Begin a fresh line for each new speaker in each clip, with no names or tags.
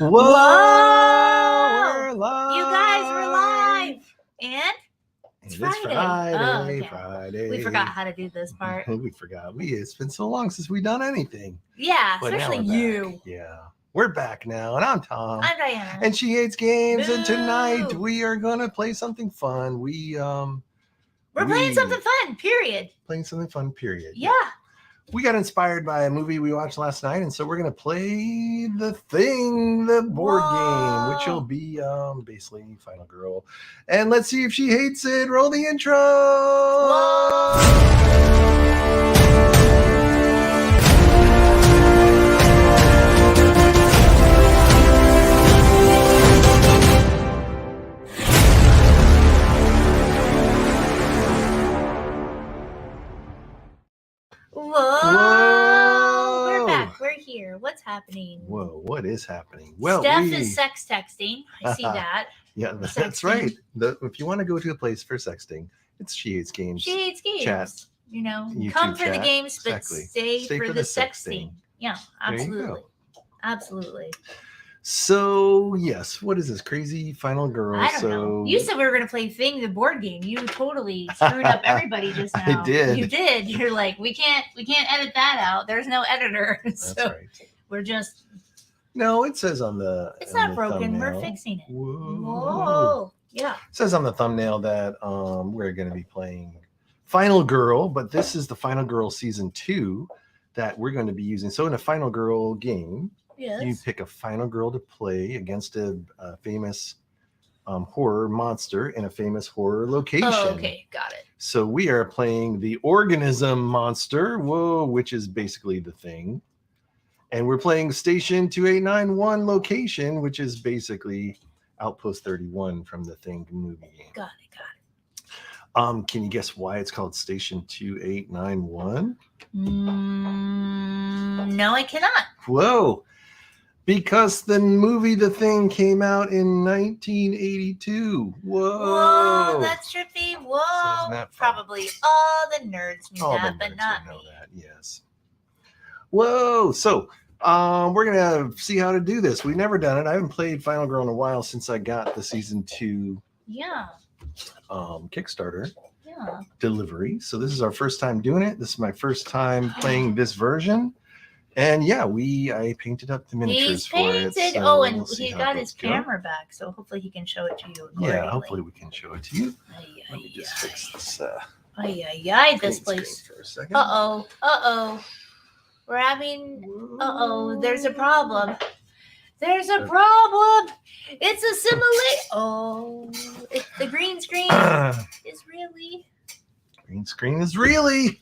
Whoa!
We're live.
You guys were live. And it's Friday. Oh, okay.
Friday.
We forgot how to do this part.
We forgot. It's been so long since we've done anything.
Yeah,
But
especially
now we're
you.
back. Yeah. We're back now, and I'm Tom.
I'm Diana.
And she hates games,
Boo.
and tonight we are gonna play something fun.
We're playing something fun, period.
Playing something fun, period.
Yeah.
We got inspired by a movie we watched last night, and so we're gonna play The Thing, the board game, which will be basically Final Girl. And let's see if she hates it. Roll the intro.
Whoa. We're back. We're here. What's happening?
Whoa, what is happening? Well,
Steph is sex texting. I see that.
Yeah, that's right. If you want to go to a place for sexting, it's She Hates Games.
She hates games.
Chat.
You know,
YouTube
come for
chat.
the games, but
Exactly.
stay for the
sexting.
sexting. Yeah,
There you go.
absolutely. Absolutely.
So, yes, what is this? Crazy Final Girl?
I don't know. You said we were going to play Thing, the board game. You totally screwed up everybody just now.
I did.
You did. You're like, we can't edit that out. There's no editor.
That's
So
right.
we're just.
No, it says on the.
It's
on
not
the
broken. We're
thumbnail.
fixing it.
Whoa.
Yeah.
It says on the thumbnail that we're going to be playing Final Girl, but this is the Final Girl Season 2 that we're going to be using. So in a Final Girl game,
Yes.
you pick a Final Girl to play against a famous horror monster in a famous horror location.
Oh, okay. Got it.
So we are playing the Organism Monster, which is basically The Thing. And we're playing Station 2891 location, which is basically Outpost 31 from the Thing movie game.
Got it.
Can you guess why it's called Station 2891?
No, I cannot.
Whoa. Because the movie The Thing came out in 1982.
Whoa, that's trippy. Whoa.
So isn't that fun?
Probably all the nerds knew
All
that,
the
but
nerds
not
would know
me.
that, yes. Whoa. So we're going to see how to do this. We've never done it. I haven't played Final Girl in a while since I got the Season 2
Yeah.
Kickstarter
Yeah.
delivery. So this is our first time doing it. This is my first time playing this version. And yeah, I painted up the miniatures
He's
for it.
painted.
So
And
we'll see
he
how
got
those
his
go.
camera back, so hopefully he can show it to you.
Yeah, hopefully we can show it to you.
Ay,
Let me just
ay,
fix this
ay, this
green
place.
screen for a second.
Uh-oh. We're having... there's a problem. There's a
Okay.
problem. It's a the green screen is really
Green screen is really.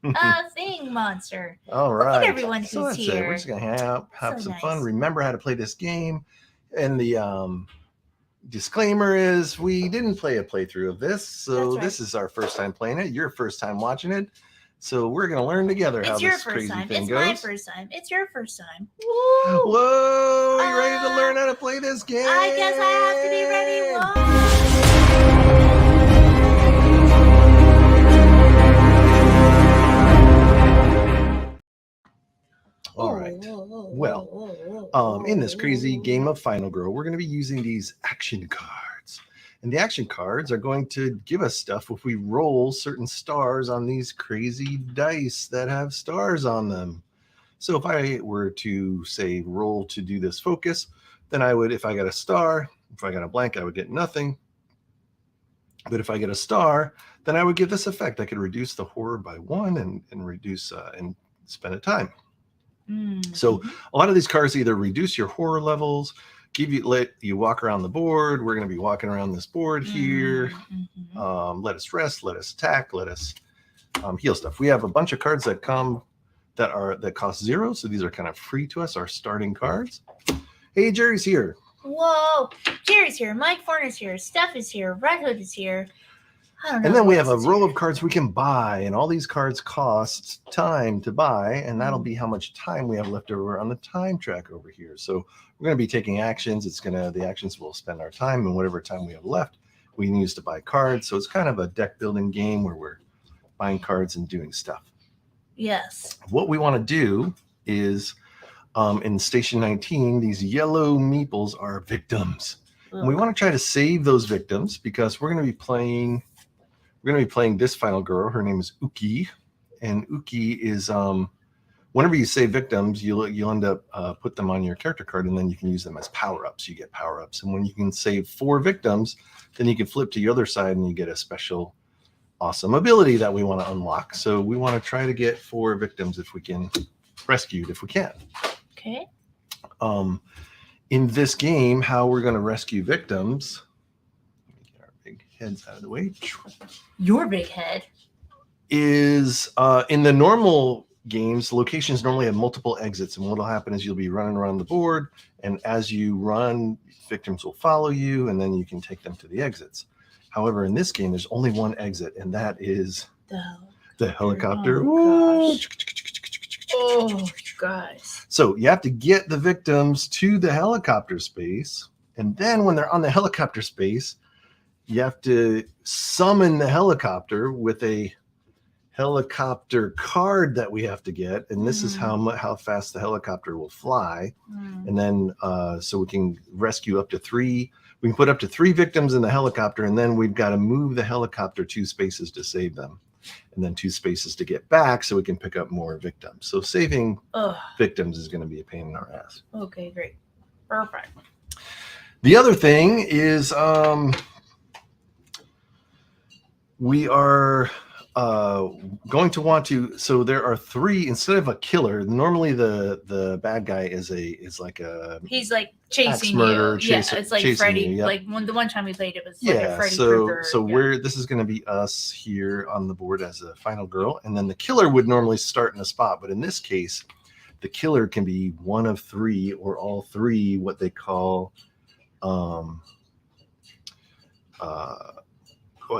a thing monster.
All
Look
right.
at everyone
So
who's
that's it.
here.
We're just going to have
So
some
nice.
fun. Remember how to play this game. And the disclaimer is we didn't play a playthrough of this. So
That's right.
this is our first time playing it. Your first time watching it. So we're going to learn together how
It's your
this
first
crazy
time.
thing
It's
goes.
my first time. It's your first time. Woo!
Whoa, you ready to learn how to play this game?
I guess I have to be ready.
All right. Well, in this crazy game of Final Girl, we're going to be using these action cards. And the action cards are going to give us stuff if we roll certain stars on these crazy dice that have stars on them. So if I were to say roll to do this focus, then I would, if I got a star, if I got a blank, I would get nothing. But if I get a star, then I would get this effect. I could reduce the horror by 1 and reduce and spend a time. So a lot of these cards either reduce your horror levels, let you walk around the board. We're going to be walking around this board here. Let us rest, let us attack, let us heal stuff. We have a bunch of cards that cost 0. So these are kind of free to us, our starting cards. Hey, Jerry's here.
Whoa. Jerry's here. Mike Forner's here. Steph is here. Red Hood is here. I don't know.
And then we have a
else is
row
here.
of cards we can buy, and all these cards cost time to buy, and that'll be how much time we have left over on the time track over here. So we're going to be taking actions. The actions will spend our time, and whatever time we have left, we can use to buy cards. So it's kind of a deck building game where we're buying cards and doing stuff.
Yes.
What we want to do is In Station 19, these yellow meeples are victims. And we
Ugh.
want to try to save those victims because we're going to be playing this final girl. Her name is Uki. And Uki is whenever you save victims, you'll end up put them on your character card, and then you can use them as power-ups. You get power-ups. And when you can save 4 victims, then you can flip to the other side and you get a special awesome ability that we want to unlock. So we want to try to get 4 victims if we can, rescued if we can.
Okay.
In this game, how we're going to rescue victims, let me get our big heads out of the way,
Your big head.
is in the normal games, locations normally have multiple exits. And what will happen is you'll be running around the board. And as you run, victims will follow you, and then you can take them to the exits. However, in this game, there's only one exit, and that is the helicopter.
Oh, Oh, guys.
So you have to get the victims to the helicopter space. And then when they're on the helicopter space, you have to summon the helicopter with a helicopter card that we have to get. And this is how fast the helicopter will fly. And then so we can rescue up to 3. We can put up to 3 victims in the helicopter, and then we've got to move the helicopter 2 spaces to save them. And then 2 spaces to get back so we can pick up more victims. So saving victims is going to be a pain in our ass.
Okay, great. Perfect.
The other thing is we are going to want to, so there are 3 instead of a killer. Normally the bad guy is like a,
he's like chasing
murder,
you. It's like Freddy.
you, yep.
Like the one time we played, it was like a Freddy Krueger.
So this is going to be us here on the board as a final girl, and then the killer would normally start in a spot, but in this case, the killer can be one of 3 or all 3, what they call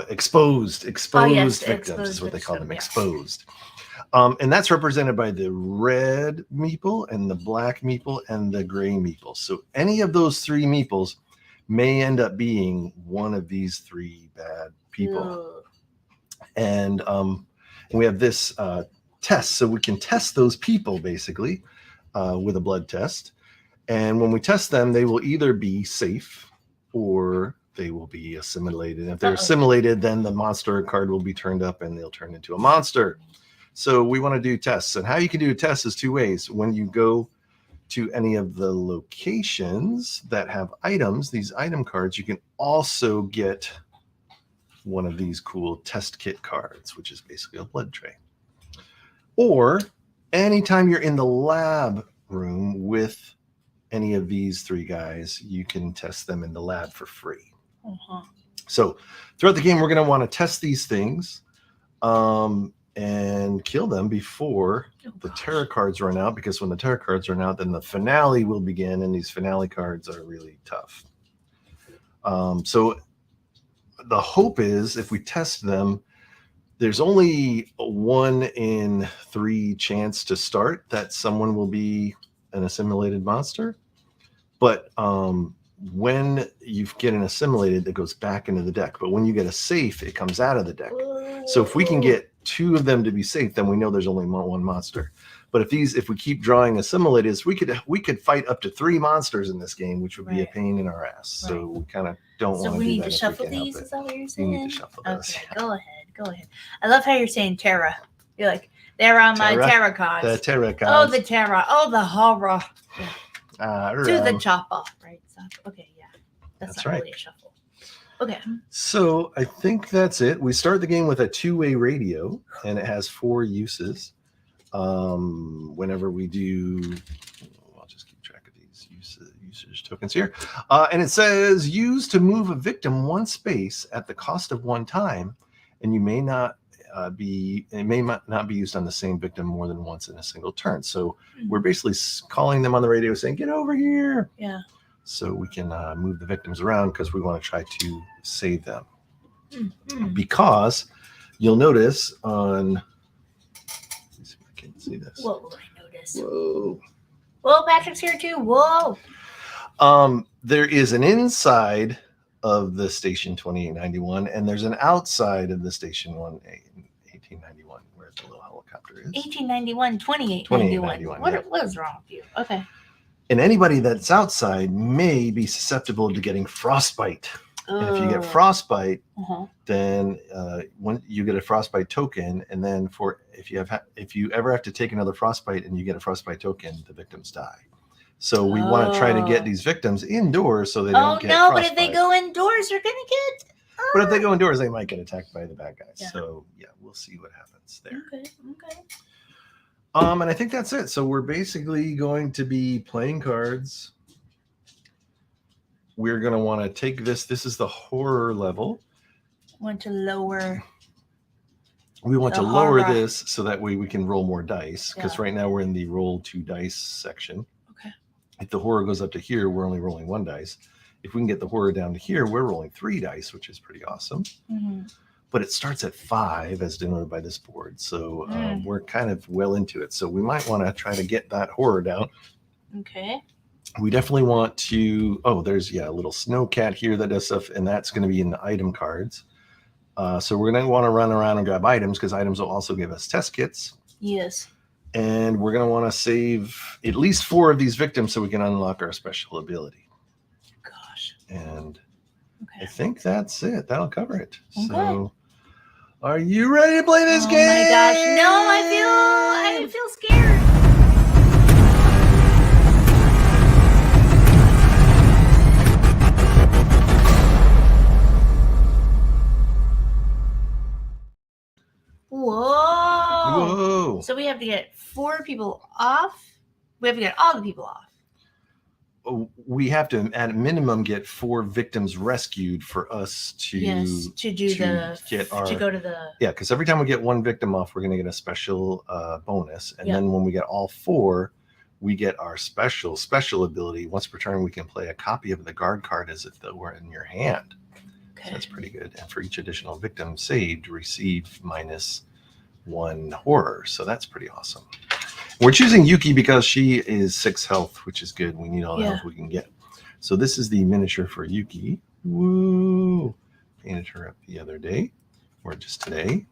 exposed victims is what they call them, exposed. And that's represented by the red meeple and the black meeple and the gray meeple. So any of those 3 meeples may end up being one of these 3 bad people. And we have this test, so we can test those people basically with a blood test. And when we test them, they will either be safe or they will be assimilated. If they're assimilated, then the monster card will be turned up and they'll turn into a monster. So we want to do tests. And how you can do a test is 2 ways. When you go to any of the locations that have items, these item cards, you can also get one of these cool test kit cards, which is basically a blood tray. Or anytime you're in the lab room with any of these 3 guys, you can test them in the lab for free. So throughout the game, we're going to want to test these things and kill them before the terror cards run out, because when the terror cards run out, then the finale will begin, and these finale cards are really tough. So the hope is if we test them, there's only a 1 in 3 chance to start that someone will be an assimilated monster. But when you get an assimilated, it goes back into the deck. But when you get a safe, it comes out of the deck. So if we can get 2 of them to be safe, then we know there's only 1 monster. But if we keep drawing assimilateds, we could fight up to 3 monsters in this game, which would be a pain in our ass. So we kind of don't want to do that.
So we need to shuffle these. Is that what you're saying?
We need to shuffle those.
Okay, go ahead. I love how you're saying Terra. You're like, they're on my Terra cards.
The Terra cards.
Oh, the Terra. Oh, the horror. To the chop off, right? So, okay, yeah. That's not really a shuffle. Okay.
So I think that's it. We start the game with a 2-way radio, and it has 4 uses. Whenever we do, I'll just keep track of these usage tokens here. And it says use to move a victim 1 space at the cost of 1 time, and it may not be used on the same victim more than once in a single turn. So we're basically calling them on the radio saying, get over here.
Yeah. So
we can move the victims around because we want to try to save them. Because you'll notice on, let's see if I can see this.
What will I notice?
Whoa.
Whoa, Patrick's here too. Whoa.
There is an inside of the station 2891, and there's an outside of the station 1891, where where the little helicopter is.
1891, 2891. What is wrong with you? Okay.
And anybody that's outside may be susceptible to getting frostbite. And if you get frostbite, then when you get a frostbite token, and then if you ever have to take another frostbite and you get a frostbite token, the victims die. So we want to try to get these victims indoors so they don't get frostbite.
But if they go indoors, they're gonna get.
But if they go indoors, they might get attacked by the bad guys. Yeah. So yeah, we'll see what happens there.
Okay.
And I think that's it. So we're basically going to be playing cards. We're going to want to take this. This is the horror level.
Want to lower.
We want to lower this so that way we can roll more dice. Because right now we're in the roll 2 dice section.
Okay.
If the horror goes up to here, we're only rolling 1 dice. If we can get the horror down to here, we're rolling 3 dice, which is pretty awesome.
Mm-hmm.
But it starts at 5 as denoted by this board. So we're kind of well into it. So we might want to try to get that horror down.
Okay.
We definitely want to, there's a little snow cat here that does stuff, and that's going to be in the item cards. So we're going to want to run around and grab items because items will also give us test kits.
Yes.
And we're going to want to save at least 4 of these victims so we can unlock our special ability.
Gosh.
And I think that's it. That'll cover it.
Okay.
So are you ready to play this game?
Oh my gosh. No, I feel scared. Whoa. So we have to get 4 people off. We have to get all the people off.
We have to, at a minimum, get 4 victims rescued for us to
go to the.
Yeah, because every time we get 1 victim off, we're going to get a special bonus, and then when we get all 4, we get our special ability. Once per turn, we can play a copy of the guard card as if they were in your hand. Okay. So that's pretty good. And for each additional victim saved, receive -1 horror. So that's pretty awesome. We're choosing Yuki because she is 6 health, which is good. We need all the health we can get. So this is the miniature for Yuki. Woo! Painted her up the other day, or just today.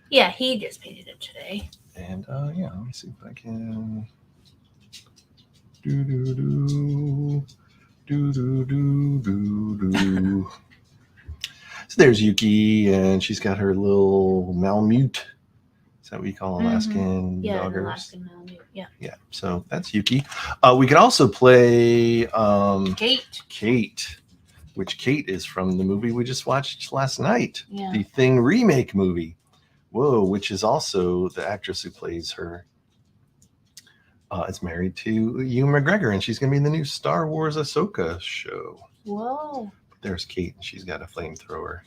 Yeah, he just painted it today.
And let me see if I can. So there's Yuki, and she's got her little Malamute. Is that what you call Alaskan doggers?
Alaskan Malamute.
Yeah. So that's Yuki. We could also play Kate, which Kate is from the movie we just watched last night, the Thing remake movie. Whoa, which is also the actress who plays her. Is married to Ewan McGregor, and she's going to be in the new Star Wars Ahsoka show.
Whoa.
There's Kate, and she's got a flamethrower.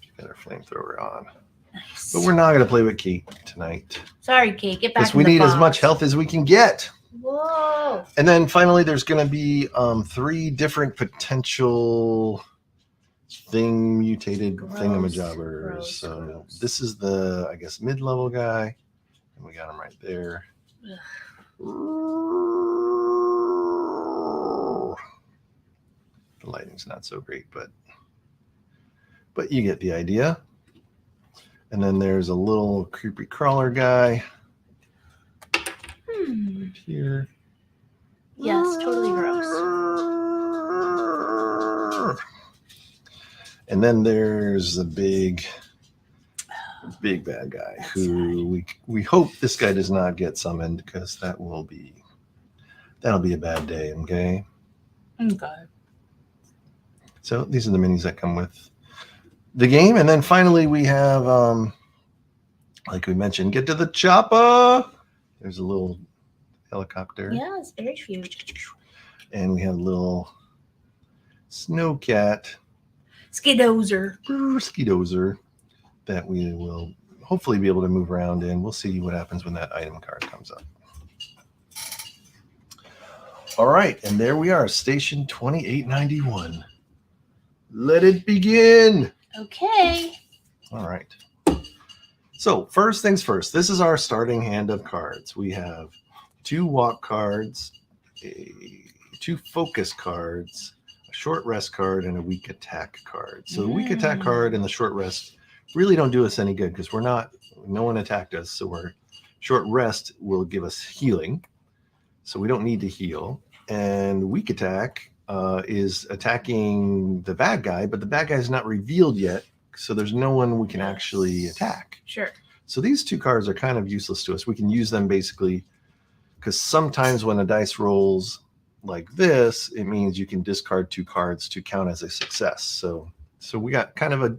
She's got her flamethrower on.
Nice.
But we're not going to play with Kate tonight.
Sorry, Kate. Get back.
Because we need as much health as we can get.
Whoa.
And then finally, there's going to be 3 different potential mutated thingamajobbers. So this is the, I guess, mid-level guy. And we got him right there. The lighting's not so great, but you get the idea. And then there's a little creepy crawler guy right here.
Yes, totally gross.
And then there's a big bad guy who we hope this guy does not get summoned, because that'll be a bad day. Okay. So these are the minis that come with the game. And then finally we have like we mentioned, get to the chopper. There's a little helicopter.
Yeah, it's very huge.
And we have a little snow cat.
Skidozer.
That we will hopefully be able to move around in. We'll see what happens when that item card comes up. All right, and there we are, station 2891. Let it begin.
Okay.
All right. So first things first, this is our starting hand of cards. We have 2 walk cards, 2 focus cards, a short rest card, and a weak attack card. So the weak attack card and the short rest really don't do us any good because no one attacked us. So we're short rest will give us healing. So we don't need to heal. And weak attack is attacking the bad guy, but the bad guy is not revealed yet. So there's no one we can actually attack.
Sure.
So these two cards are kind of useless to us. We can use them basically because sometimes when a dice rolls like this, it means you can discard 2 cards to count as a success. So we got kind of a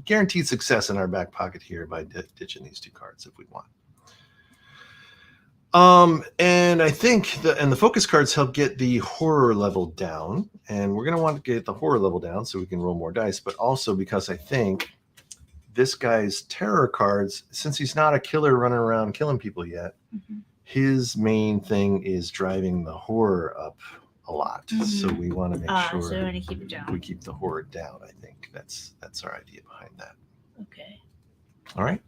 guaranteed success in our back pocket here by ditching these 2 cards if we want. And I think the focus cards help get the horror level down, and we're going to want to get the horror level down so we can roll more dice, but also because I think this guy's terror cards, since he's not a killer running around killing people yet, his main thing is driving the horror up a lot. So we want to make sure
so we want to keep it down.
We keep the horror down. I think that's our idea behind that.
Okay.
All right.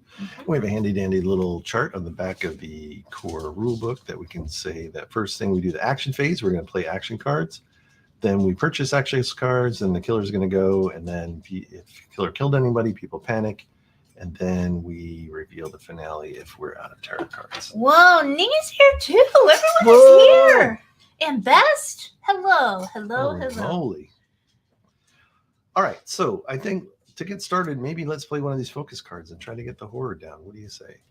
We have a handy dandy little chart on the back of the core rule book that we can say that first thing we do the action phase, we're going to play action cards. Then we purchase action cards, and the killer's going to go. And then if killer killed anybody, people panic. And then we reveal the finale if we're out of tarot cards.
Whoa, Nina's here too. Everyone is here. And Best, hello.
Holy. All right. So I think to get started, maybe let's play one of these focus cards and try to get the horror down. What do you say?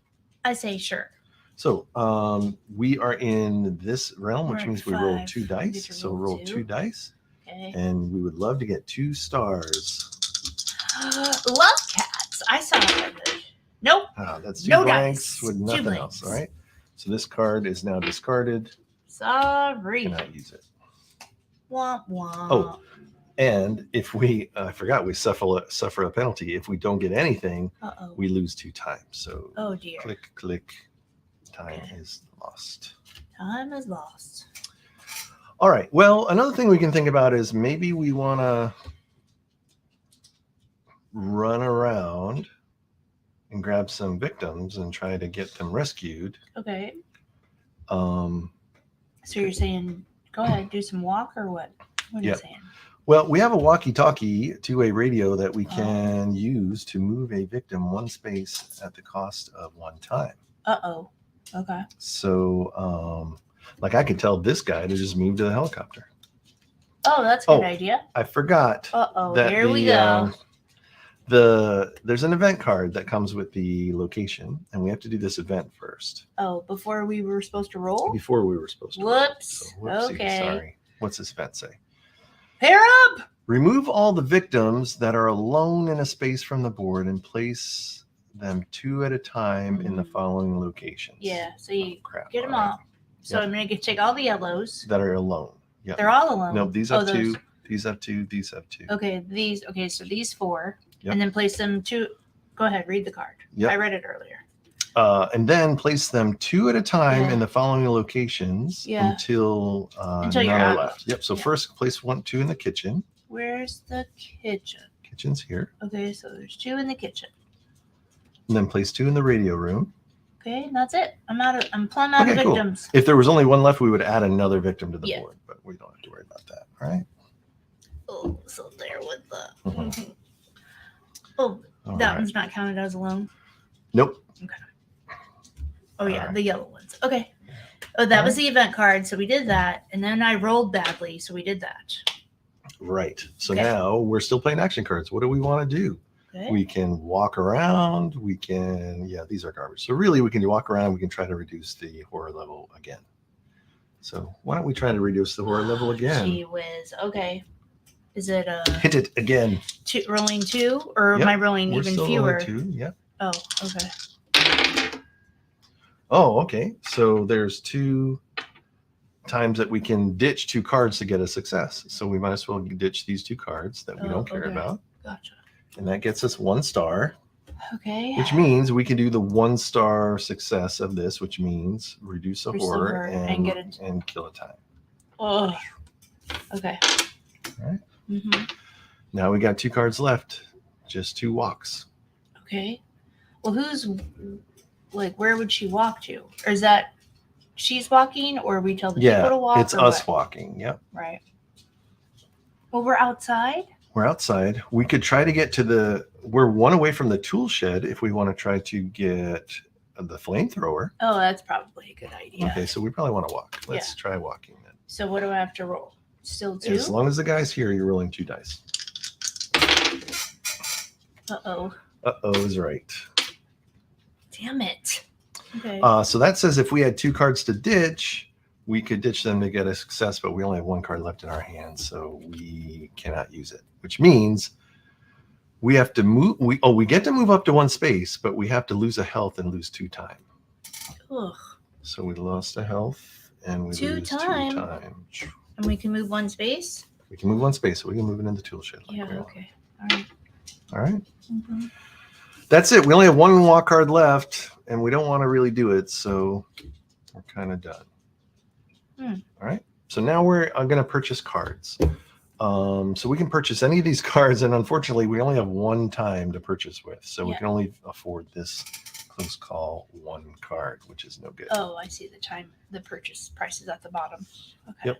I say sure.
So we are in this realm, which means we roll 2 dice. So roll 2 dice.
Okay.
And we would love to get 2 stars.
Love cats. I saw it. Nope.
That's 2
no
blanks
dice.
with nothing else. All right. So this card is now discarded.
Sorry.
Cannot use it.
Womp womp.
Oh, and if I forgot, we suffer a penalty. If we don't get anything, we lose 2 times. So
oh dear.
Click. Time is lost.
Time is lost.
All right. Well, another thing we can think about is maybe we want to run around and grab some victims and try to get them rescued.
Okay. So you're saying, go ahead, do some walk or what? What are you saying?
Well, we have a walkie-talkie, 2-way radio that we can use to move a victim 1 space at the cost of 1 time.
Okay.
So, like I could tell this guy to just move to the helicopter.
Oh, that's a good idea.
I forgot. That
here we go.
There's an event card that comes with the location, and we have to do this event first.
Oh, before we were supposed to roll?
Before we were supposed to
Whoops.
roll. So, whoopsie,
okay.
Sorry. What's this event say?
Pair up!
Remove all the victims that are alone in a space from the board and place them 2 at a time in the following locations.
Yeah, so you get them all. So I'm going to take all the yellows.
That are alone. Yeah.
They're all alone.
No, these have 2. These have 2. These have 2.
Okay, so these 4. Yep. And then place them 2. Go ahead, read the card. Yep. I read it earlier.
And then place them 2 at a time in the following locations until
you're out.
Left. Yep. So first place 2 in the kitchen.
Where's the kitchen?
Kitchen's here.
Okay, so there's 2 in the kitchen.
And then place 2 in the radio room.
Okay, and that's it. I'm plumb out of victims.
Cool. If there was only 1 left, we would add another victim to the board, but we don't have to worry about that. All right.
Oh, so there with the. Oh, that one's not counted as alone.
Nope.
Okay. Oh yeah, the yellow ones. Okay. Oh, that was the event card, so we did that, and then I rolled badly, so we did that.
Right. So now we're still playing action cards. What do we want to do? Okay. We can walk around. We can, these are garbage. So really, we can walk around. We can try to reduce the horror level again. So why don't we try to reduce the horror level again?
Gee whiz. Okay. Is it
hit it again?
Rolling 2, or am I rolling even fewer?
Rolling 2. Yeah.
Oh, okay.
Oh, okay. So there's 2 times that we can ditch 2 cards to get a success. So we might as well ditch these 2 cards that we don't care about.
Gotcha.
And that gets us 1 star.
Okay.
Which means we can do the 1 star success of this, which means reduce the horror and kill a time.
Oh. Okay.
All right. Now we got 2 cards left. Just 2 walks.
Okay. Well, where would she walk to? Or is that she's walking, or we tell the people to walk?
It's us walking. Yep.
Right. Well, we're outside.
We're outside. We could try to get to we're one away from the tool shed if we want to try to get the flamethrower.
Oh, that's probably a good idea.
Okay, so we probably want to walk. Let's try walking then.
So what do I have to roll? Still 2?
As long as the guy's here, you're rolling 2 dice.
Uh-oh.
Uh-oh is right.
Damn it. Okay.
So that says if we had 2 cards to ditch, we could ditch them to get a success, but we only have 1 card left in our hand, so we cannot use it, which means we have to move. We get to move up to 1 space, but we have to lose a health and lose 2 time.
Ugh.
So we lost a health and we lose 2 time.
And we can move 1 space?
We can move 1 space, so we can move it in the tool shed.
Okay. All right.
All right.
Mm-hmm.
That's it. We only have 1 walk card left, and we don't want to really do it, so we're kind of done. All right. So now we're going to purchase cards. So we can purchase any of these cards, and unfortunately, we only have 1 time to purchase with, so we can only afford this close call 1 card, which is no good.
Oh, I see the purchase price is at the bottom. Okay.
Yep.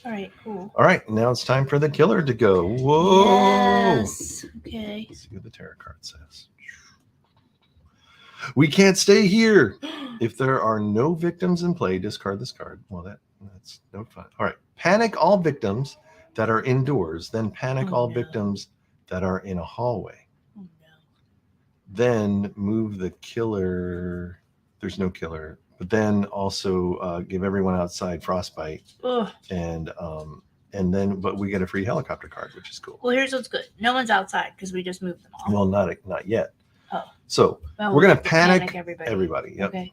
All right, cool.
All right, now it's time for the killer to go. Whoa.
Yes. Okay.
Let's see what the tarot card says. We can't stay here. If there are no victims in play, discard this card. Well, that's no fun. All right. Panic all victims that are indoors, then panic all victims that are in a hallway.
Oh, no.
Then move the killer. There's no killer. But then also give everyone outside frostbite.
Ugh.
And then, but we get a free helicopter card, which is cool.
Well, here's what's good. No one's outside because we just moved them all.
Well, not yet.
Oh.
So we're going to panic everybody. Yep.
Okay.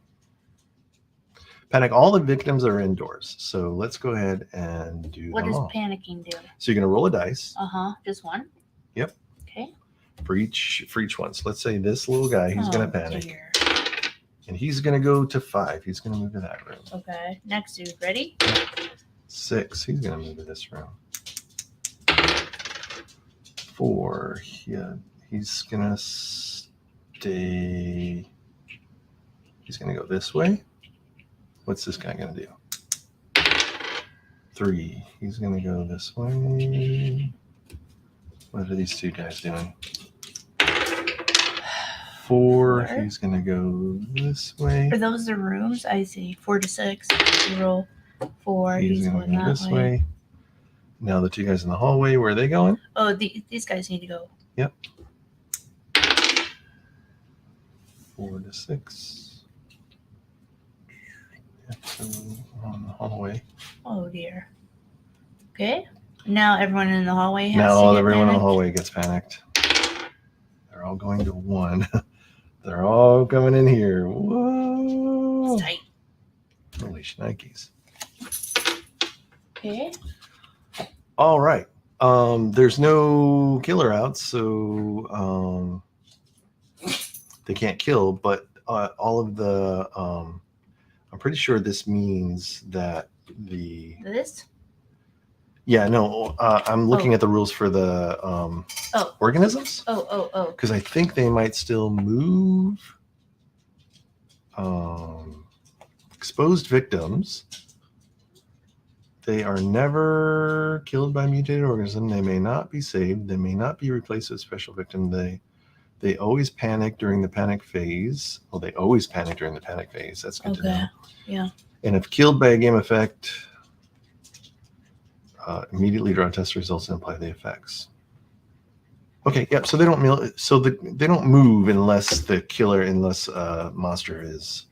Panic all the victims that are indoors. So let's go ahead and do
What
them
does
all.
Panicking do?
So you're going to roll a dice.
Just 1?
Yep.
Okay.
For each one. So let's say this little guy, he's going to panic.
Dear.
And he's going to go to 5. He's going to move to that room.
Okay. Next dude, ready?
6. He's going to move to this room. 4. Yeah. He's going to stay. He's going to go this way. What's this guy going to do? 3. He's going to go this way. What are these 2 guys doing? 4. He's going to go this way.
Are those the rooms? I see. 4 to 6. You roll 4.
He's going to go this way. Now the 2 guys in the hallway, where are they going?
Oh, these guys need to go.
Yep. 4 to 6. So on the hallway.
Oh dear. Okay. Now everyone in the hallway has
now
to
everyone in the
panicked.
hallway gets panicked. They're all going to 1. They're all coming in here. Whoa.
It's tight.
Holy shnikes.
Okay.
All right. There's no killer out, so they can't kill, but all of the I'm pretty sure this means that
This?
Yeah, no, I'm looking at the rules for the organisms.
Oh.
Because I think they might still move. Exposed victims. They are never killed by a mutated organism. They may not be saved. They may not be replaced with a special victim. They always panic during the panic phase. Well, they always panic during the panic phase. That's good to know.
Yeah.
And if killed by a game effect, immediately draw test results and apply the effects. Okay, yep. So they don't they don't move unless a monster is.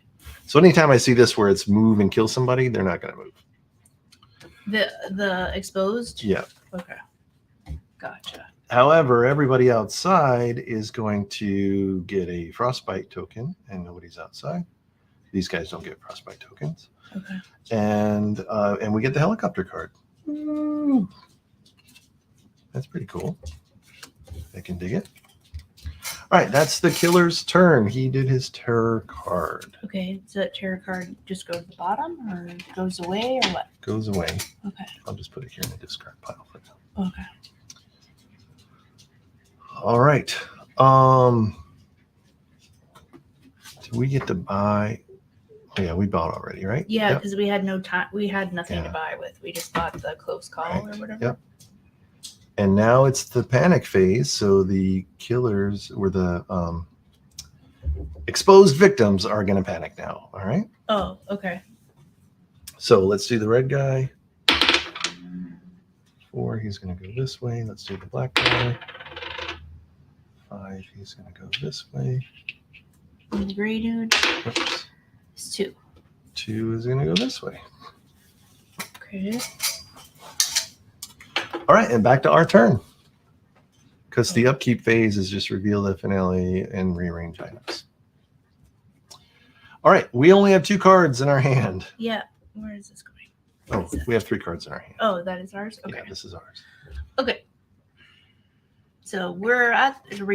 So anytime I see this where it's move and kill somebody, they're not going to move.
The exposed?
Yeah.
Okay. Gotcha.
However, everybody outside is going to get a frostbite token, and nobody's outside. These guys don't get frostbite tokens.
Okay.
And we get the helicopter card. Ooh. That's pretty cool. I can dig it. All right, that's the killer's turn. He did his terror card.
Okay, so that terror card just goes to the bottom or goes away or what?
Goes away.
Okay.
I'll just put it here in the discard pile for now.
Okay.
All right. Do we get to buy? Oh, yeah, we bought already, right?
Yeah, because we had no time. We had nothing
Yeah.
to buy with. We just bought the close call or whatever.
Yep. And now it's the panic phase. So the killers or the exposed victims are going to panic now. All right.
Oh, okay.
So let's do the red guy. 4, he's going to go this way. Let's do the black guy. 5, he's going to go this way.
And the gray dude.
Oops.
It's 2.
2 is going to go this way.
Okay.
All right, and back to our turn. Because the upkeep phase is just reveal the finale and rearrange items. All right, we only have 2 cards in our hand.
Yeah. Where is this going?
Oh, we have 3 cards in our hand.
Oh, that is ours? Okay.
Yeah, this is ours.
Okay. So we're at, you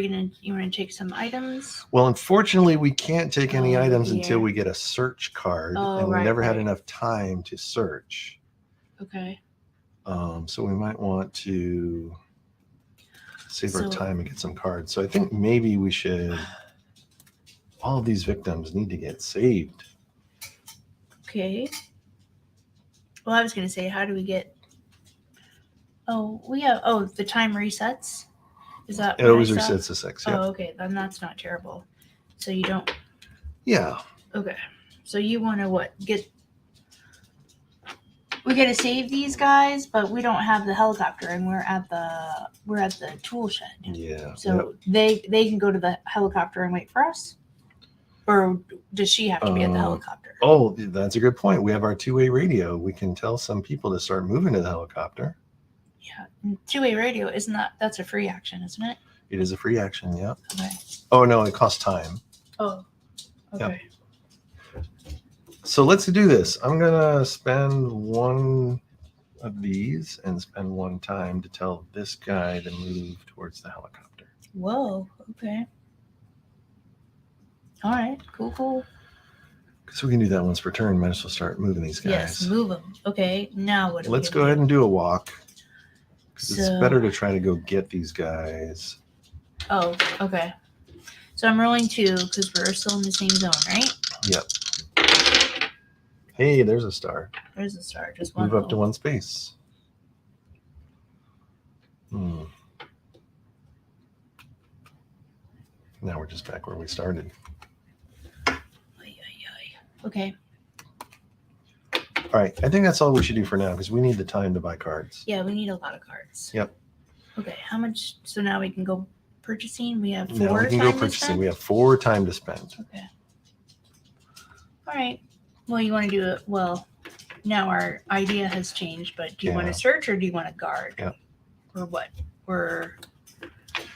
want to take some items?
Well, unfortunately, we can't take any items
dear.
until we get a search card.
Oh,
and we
right,
never had
right.
enough time to search.
Okay.
So we might want to save our
So-
time and get some cards. So I think maybe we should, all of these victims need to get saved.
Okay. Well, I was going to say, how do we get... Oh, we have... Oh, the time resets? Is that
It
what I
always
saw?
resets to 6. Yeah.
Oh, okay. Then that's not terrible. So you don't...
Yeah.
Okay. So you want to what? We got to save these guys, but we don't have the helicopter, and we're at the tool shed.
Yeah.
So they can go to the helicopter and wait for us, or does she have to be at the helicopter?
Oh, that's a good point. We have our 2-way radio. We can tell some people to start moving to the helicopter.
Yeah, and 2-way radio that's a free action, isn't it?
It is a free action. Yeah.
Okay.
Oh no, it costs time.
Oh. Okay.
So let's do this. I'm gonna spend 1 of these and spend 1 time to tell this guy to move towards the helicopter.
Whoa. Okay. All right. Cool.
Because we can do that once per turn. Might as well start moving these guys.
Yes, move them. Okay. Now what?
Let's go ahead and do a walk. Because it's
So-
better to try to go get these guys.
Oh, okay. So I'm rolling 2 because we're still in the same zone, right?
Yep. Hey, there's a star.
There's a star. Just one.
Move up to
roll.
1 space. Now we're just back where we started.
Okay.
All right. I think that's all we should do for now because we need the time to buy cards.
Yeah, we need a lot of cards.
Yep.
Okay. How much? So now we can go purchasing. We have 4
Now we can
time
go
to
purchasing.
spend?
We have 4 time to spend.
Okay. All right. Well, you want to do it. Well, now our idea has changed, but do you want
Yeah.
to search or do you want to guard?
Yeah.
Or what? Or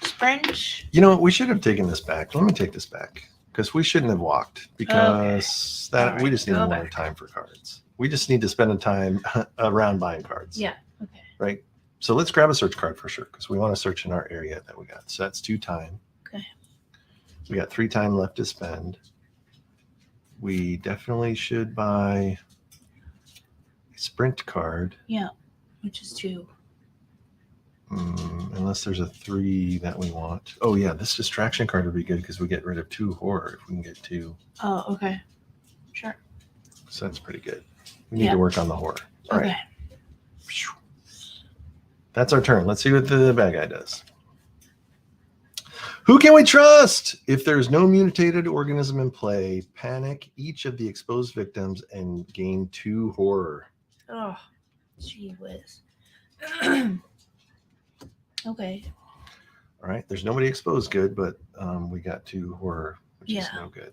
sprint?
You know what? We should have taken this back. Let me take this back because we shouldn't have walked because
All
we
right,
just need
go
more
back.
time for cards. We just need to spend a time around buying cards.
Yeah. Okay.
Right. So let's grab a search card for sure because we want to search in our area that we got. So that's 2 time.
Okay.
We got 3 time left to spend. We definitely should buy a sprint card.
Yeah. Which is 2.
Unless there's a 3 that we want. Oh yeah, this distraction card would be good because we get rid of 2 horror if we can get 2.
Oh, okay. Sure.
So that's pretty good. We need
Yeah.
to work on the horror. All
Okay.
right. That's our turn. Let's see what the bad guy does. Who can we trust? If there's no mutated organism in play, panic each of the exposed victims and gain 2 horror.
Oh, gee whiz. Okay.
All right. There's nobody exposed good, but we got 2 horror, which is
Yeah.
no good.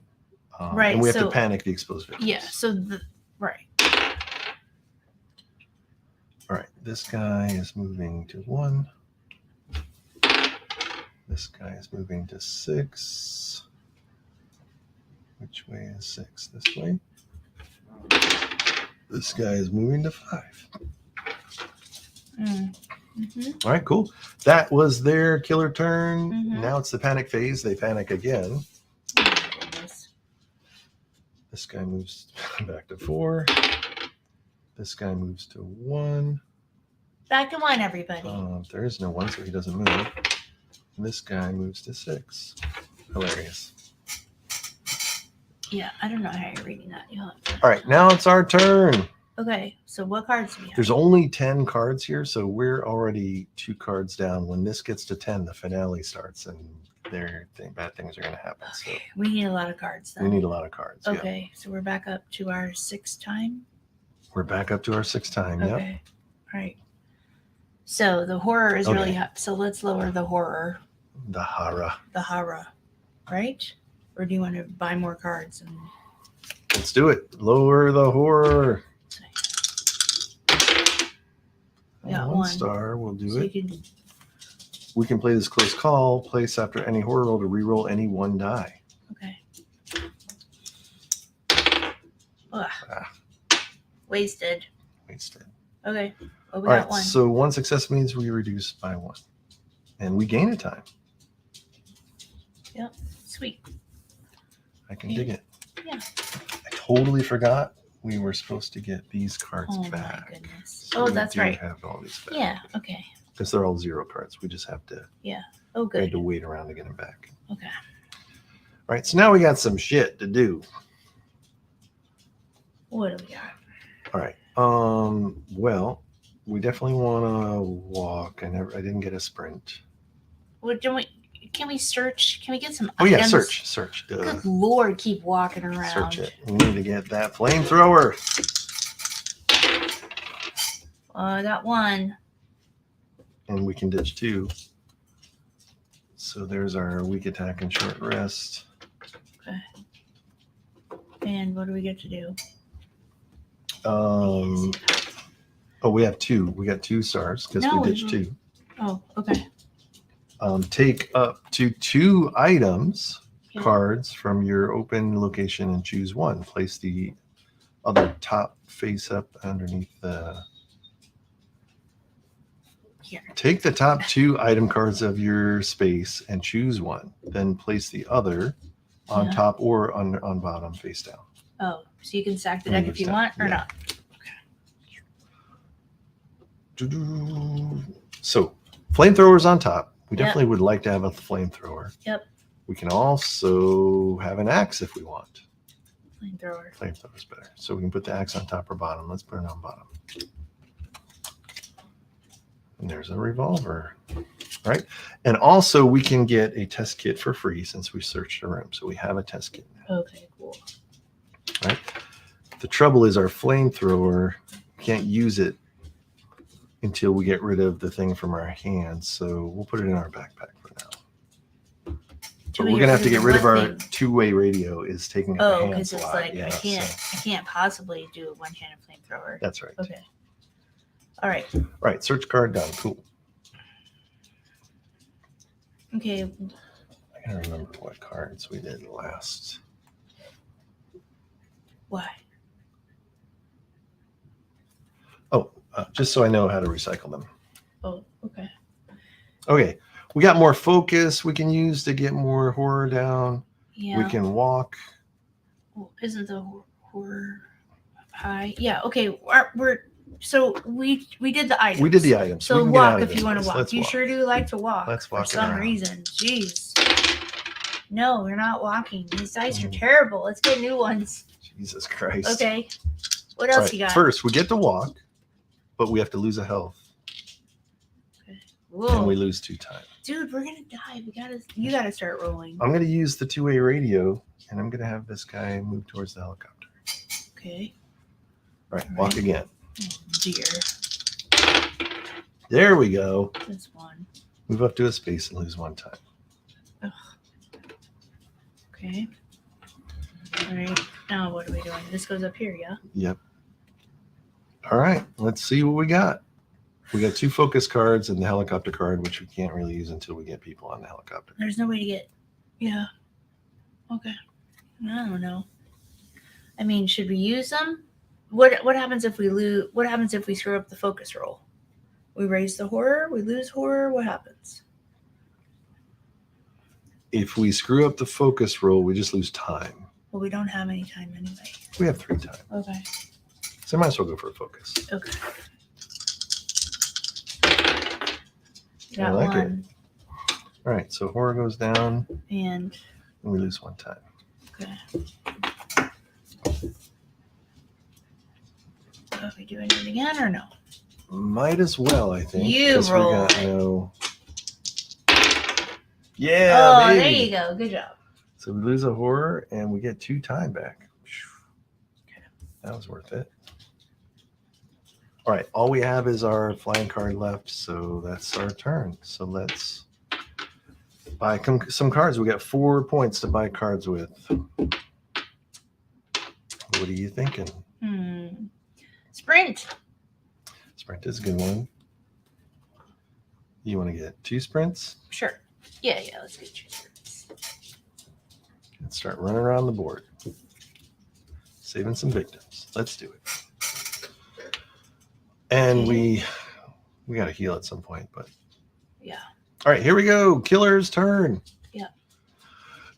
Right,
And we have to
so-
panic the exposed victims.
Yeah. So right.
All right. This guy is moving to 1. This guy is moving to 6. Which way is 6? This way. This guy is moving to 5.
Mm-hmm.
All right, cool. That was their killer turn.
Mhm.
Now it's the panic phase. They panic again.
Oh, my goodness.
This guy moves back to 4. This guy moves to 1.
Back to 1, everybody.
There is no 1, so he doesn't move. And this guy moves to 6. Hilarious.
Yeah, I don't know how you're reading that. You'll have to...
All right, now it's our turn.
Okay, so what cards do we have?
There's only 10 cards here, so we're already 2 cards down. When this gets to 10, the finale starts, and bad things are going to happen. So
We need a lot of cards then.
we need a lot of cards. Yeah.
Okay, so we're back up to our 6th time.
We're back up to our 6th time. Yep.
Okay, all right. So the horror is really
Okay.
hot. So let's lower the horror,
The horror.
right? Or do you want to buy more cards? And
Let's do it. Lower the horror.
We got
1
one.
star. We'll do
so
it.
you can,
We can play this close call. Place after any horror roll to reroll any 1 die.
okay. Ugh.
Ah.
Wasted.
Wasted.
Okay. Oh, we
All
got
right.
one.
So 1 success means we reduce by 1, and we gain a time.
Sweet.
I can dig it.
Yeah.
I totally forgot we were supposed to get these cards
Oh
back.
my goodness.
So
Oh,
we
that's
do
right.
Have all these back.
Yeah. Okay.
Because they're all 0 cards. We just have to.
Oh,
We had
good.
to wait around to get them back.
Okay.
All right. So now we got some shit to do.
What do we got?
All right. Well, we definitely want to walk. I didn't get a sprint.
What do we? Can we search? Can we get some?
Oh yeah,
items?
search.
Good Lord, keep walking around.
Search it. We need to get that flamethrower.
I got one.
And we can ditch 2. So there's our weak attack and short rest.
And what do we get to do?
Oh, we have 2. We got 2 stars because
No,
we ditched 2.
Oh, okay.
Take up to 2 items,
Yeah.
cards from your open location and choose 1. Place the other top face up underneath the.
Here.
Take the top 2 item cards of your space and choose 1. Then place the other on
Yeah.
top or on bottom face down.
Oh, so you can stack the
And
deck if
move
you want or
yeah.
not.
So, flamethrowers on top. We
Yep.
definitely would like to have a flamethrower.
Yep.
We can also have an axe if we want.
Flamethrower.
Flamethrower's better. So we can put the axe on top or bottom. Let's put it on bottom. And there's a revolver. Right? And also we can get a test kit for free since we searched the room. So we have a test kit now.
Okay, cool.
Right? The trouble is our flamethrower, we can't use it until we get rid of the thing from our hands. So we'll put it in our backpack for now. But we're gonna have to get rid of our 2-way radio. Is taking up a
Oh,
hand
because it's
slot.
like
Yeah,
I can't.
so
I can't possibly do a one-handed flamethrower.
that's right.
Okay. All right.
Right, search card done. Cool.
Okay.
I can't remember what cards we did last.
Why?
Oh, just so I know how to recycle them.
Oh, okay.
Okay, we got more focus we can use to get more horror down.
Yeah.
We can walk.
Well, isn't the horror high? Yeah. Okay. So we did the items.
We did the items.
So
we can get out
walk
of
if
this
you want to
place.
walk.
Let's
You
walk.
sure do like to walk.
Let's
for
walk it
some
around.
reason. Jeez. No, we're not walking. These dice are
Mm.
terrible. Let's get new ones.
Jesus Christ.
Okay. What
All
else
right,
you got?
first, we get to walk, but we have to lose a health,
Whoa.
and we lose 2 times.
Dude, we're gonna die. You gotta start rolling.
I'm going to use the 2-way radio, and I'm going to have this guy move towards the helicopter.
Okay.
All right,
All
walk
right.
again.
Oh, dear.
There we go.
This one.
Move up to a space and lose 1 time.
Okay. All right. Now what are we doing? This goes up here, yeah?
Yep. All right, let's see what we got. We got 2 focus cards and the helicopter card, which we can't really use until we get people on the helicopter.
There's no way to get. Yeah. Okay. I don't know. I mean, should we use them? What happens if we lose? What happens if we screw up the focus roll? We raise the horror. We lose horror. What happens?
If we screw up the focus roll, we just lose time.
Well, we don't have any time anyway.
We have 3 time.
Okay.
So I might as well go for a focus.
Okay.
I
Got
like it.
one.
All right, so horror goes down
And
and we lose 1 time.
okay. Are we doing it again or no?
Might as well, I think.
You
'cause
roll.
We got no... Yeah,
Oh,
baby.
there you go. Good job.
So we lose a horror and we get 2 time back. That was worth it. All right, all we have is our flying card left, so that's our turn. So let's buy some cards. We got 4 points to buy cards with. What are you thinking?
Sprint.
Sprint is a good one. You want to get 2 sprints?
Sure. Yeah, let's get 2 sprints.
And start running around the board. Saving some victims. Let's do it. And we got to heal at some point, but
yeah.
All right, here we go. Killer's turn.
Yeah.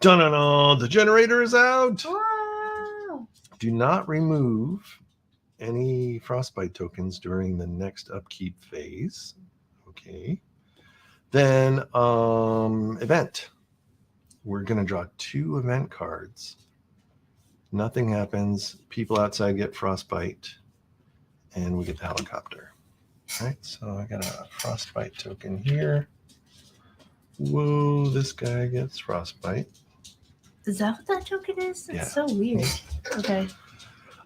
Dun-dun-dun, the generator is out.
Wow.
Do not remove any frostbite tokens during the next upkeep phase. Okay. Then event. We're going to draw 2 event cards. Nothing happens. People outside get frostbite. And we get the helicopter. All right, so I got a frostbite token here. Whoa, this guy gets frostbite.
Is that what that token is? That's
Yeah.
so weird. Okay.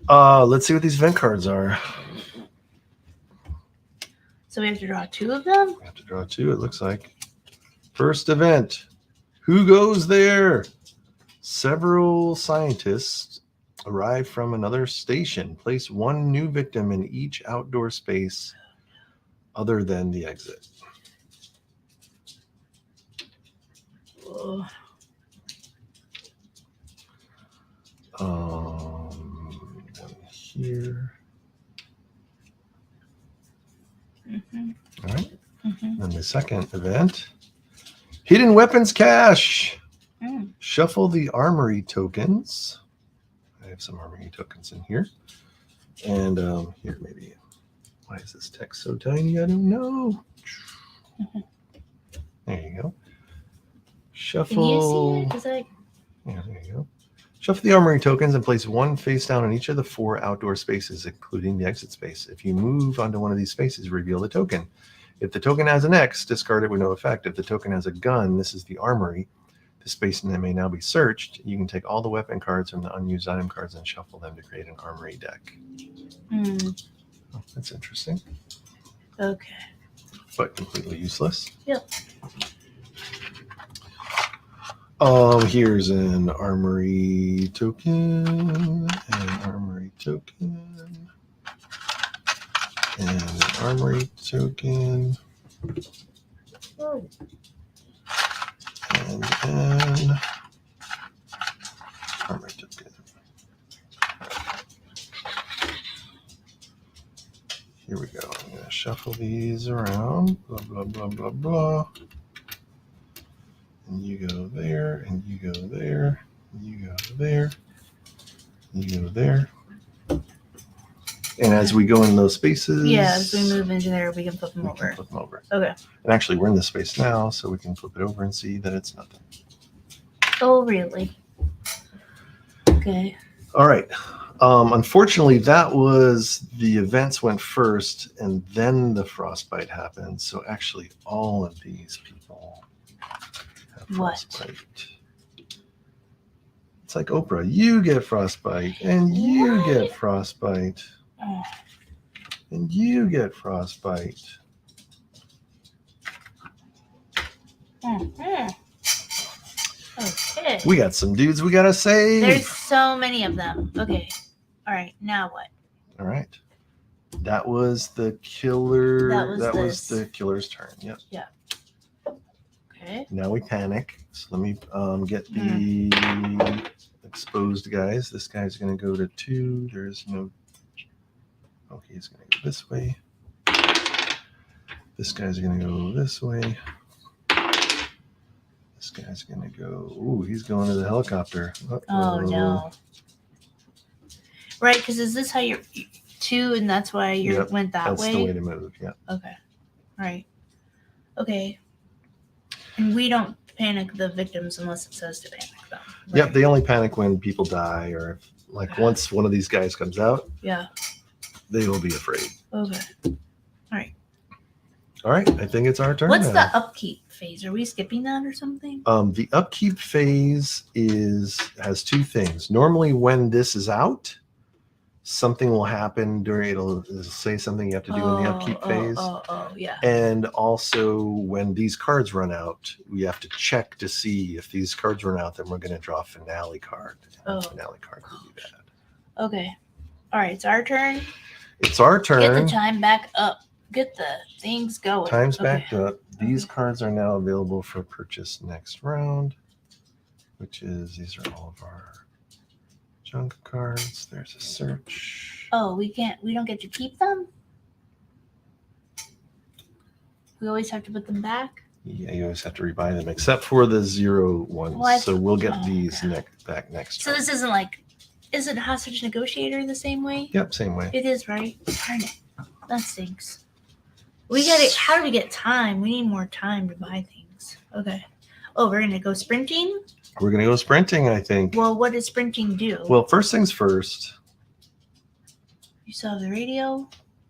Let's see what these event cards are.
So we have to draw 2 of them?
We have to draw 2, it looks like. First event. Who goes there? Several scientists arrive from another station. Place 1 new victim in each outdoor space other than the exit.
Oh.
One here.
Mm-hmm.
All right.
Mm-hmm.
Then the second event. Hidden weapons cache. Shuffle the armory tokens. I have some armory tokens in here. And here, maybe. Why is this text so tiny? I don't know. There you go. Shuffle.
Can you see it?
Yeah, there you go. Shuffle the armory tokens and place 1 face down on each of the 4 outdoor spaces, including the exit space. If you move onto one of these spaces, reveal the token. If the token has an X, discard it with no effect. If the token has a gun, this is the armory. The space may now be searched. You can take all the weapon cards from the unused item cards and shuffle them to create an armory deck. Oh, that's interesting.
Okay.
But completely useless.
Yep.
Here's an armory token, an armory token, and an armory token,
Oh.
and an armory token. Here we go. I'm going to shuffle these around. Blah, blah, blah, blah, blah. And you go there, and you go there, and you go there, and you go there. And as we go in those spaces...
Yeah, as we move into there, we can flip them over.
Flip them over.
Okay.
And actually, we're in this space now, so we can flip it over and see that it's nothing.
Oh, really? Okay.
All right. Unfortunately, that was the events went first, and then the frostbite happened. So actually, all of these people have frostbite. It's like Oprah. You get frostbite, and you get frostbite, and you get frostbite.
Mm-hmm. Okay.
We got some dudes we gotta save.
There's so many of them. Okay. All right. Now what?
All right. That was the killer.
That was
the killer's turn. Yep.
Yeah. Okay.
Now we panic. So let me get the exposed guys. This guy's going to go to 2. There's no... Okay, he's going to go this way. This guy's going to go this way. This guy's going to go... Ooh, he's going to the helicopter.
Oh, no. Right, because is this how you're... 2, and that's why you
Yep,
went that
That's
way?
the way to move, yeah.
Okay. All right. Okay. And we don't panic the victims unless it says to panic them. Right?
Yep, they only panic when people die or if, like once one of these guys comes out.
Yeah.
they will be afraid.
Okay.
All right, I think it's our turn.
What's
now.
the upkeep phase? Are we skipping that or something?
The upkeep phase has two things. Normally, when this is out, something will happen during. It'll say something you have to do in the upkeep phase.
Yeah.
And also, when these cards run out, we have to check to see if these cards run out. Then we're going to draw a finale card. And the finale card will be bad.
Okay. All right. It's our turn.
It's our turn.
Get the time back up. Get the things going.
Time's backed up. These cards are now available for purchase next round, which is these are all of our junk cards. There's a search.
Oh, we don't get to keep them? We always have to put them back?
Yeah, you always have to rebuy them, except for the 0 ones.
What?
So we'll get these back next
So
round.
this isn't like, is it Hostage Negotiator the same way?
Yep, same way.
It is, right? Darn it. That stinks. We got it. How do we get time? We need more time to buy things. Okay. Oh, we're gonna go sprinting?
We're going to go sprinting, I think.
Well, what does sprinting do?
Well, first things first.
You still have the radio?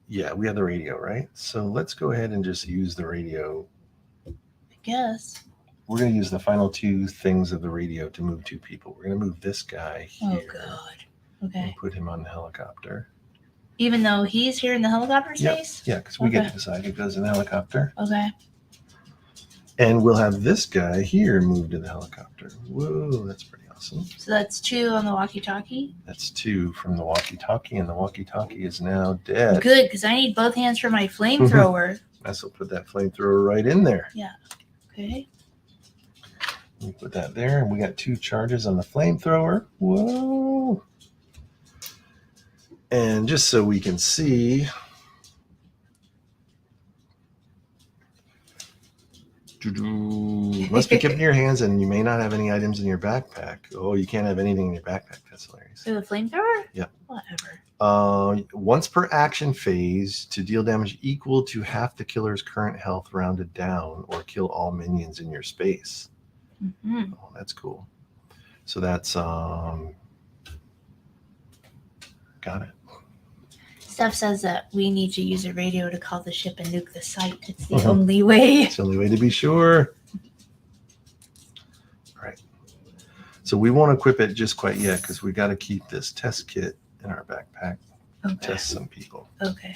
Yeah, we have the radio, right? So let's go ahead and just use the radio.
I guess.
We're going to use the final two things of the radio to move two people. We're going to move this guy here.
Oh, God. Okay.
And put him on the helicopter.
Even though he's here in the helicopter space?
Yeah, because we get to decide who goes in the helicopter.
Okay.
And we'll have this guy here move to the helicopter. Whoa, that's pretty awesome.
So that's 2 on the walkie-talkie?
That's 2 from the walkie-talkie, and the walkie-talkie is now dead.
Good, because I need both hands for my flamethrower.
Nice, we'll put that flamethrower right in there.
Okay.
We put that there, and we got 2 charges on the flamethrower. Whoa. And just so we can see, must be kept in your hands, and you may not have any items in your backpack. Oh, you can't have anything in your backpack. That's hilarious.
So the flamethrower?
Yep.
Whatever.
Once per action phase, to deal damage equal to half the killer's current health rounded down, or kill all minions in your space.
Mm-hmm.
Oh, that's cool. So that's got it.
Steph says that we need to use a radio to call the ship and nuke the site. It's the only way.
It's the only way to be sure. All right. So we won't equip it just quite yet because we got to keep this test kit in our backpack to test some people.
Okay.